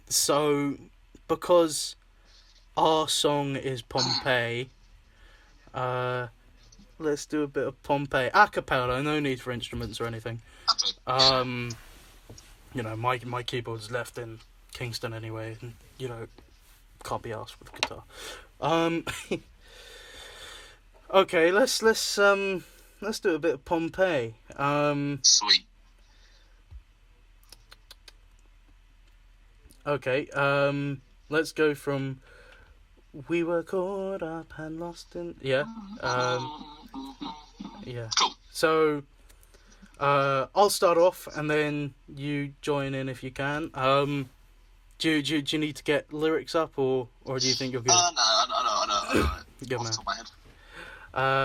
So, because our song is Pompeii, let's do a bit of Pompeii. A cappella, no need for instruments or anything. Okay. My keyboard's left in Kingston anyway, and, can't be asked with a guitar. Okay, let's do a bit of Pompeii. Sweet. Okay, let's go from we were caught up and lost in... Yeah. Yeah. Cool. So, I'll start off and then you join in if you can. Do you need to get lyrics up or do you think you're good? No, I know. Good Off man. the top of my head.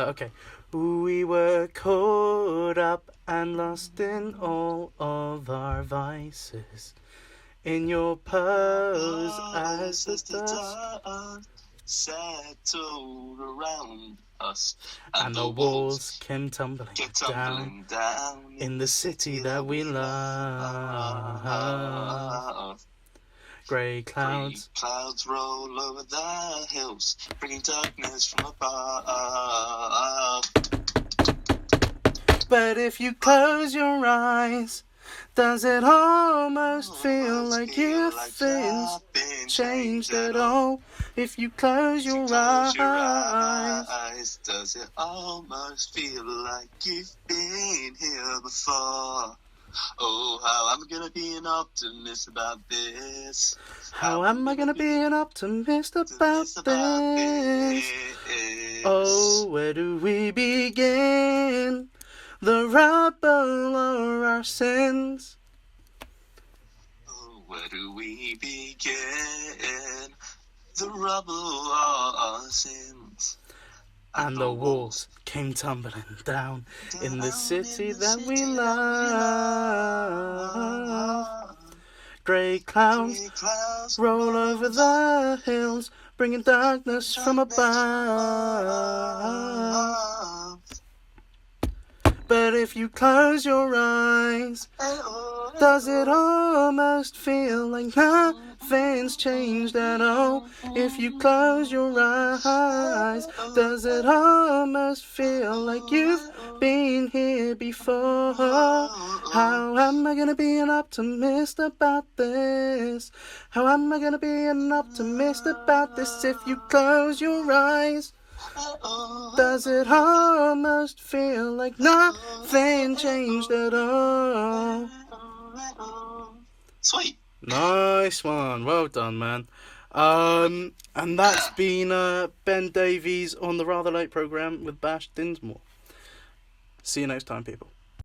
Okay. We were caught up and lost in all of our vices. In your pose as the dust settled around us, and the walls came tumbling get down tumbling down in the city that we love. Grey clouds. Clouds roll over the hills, bringing darkness from above. But if you close your eyes, does it almost feel like you've been changed at all? If you close your eyes, does it almost feel like you've been here before? Oh, how am I gonna be an optimist about this? How am I gonna be an optimist about this? Oh, where do we begin? The rubble or our sins? Oh, where do we begin? The rubble of our sins. And the walls came tumbling down in the city that we love. Grey clouds roll over the hills, bringing darkness from above. But if you close your eyes, does it almost feel like nothing's changed at all? If you close your eyes, does it almost feel like you've been here before? How am I gonna be an optimist about this? How am I gonna be an optimist about this if you close your eyes? Does it almost feel like nothing changed at all? Sweet. Nice one. Well done, man. And that's been Ben Davies on the Rather Late programme with Bash Dinsmore. See you next time, people.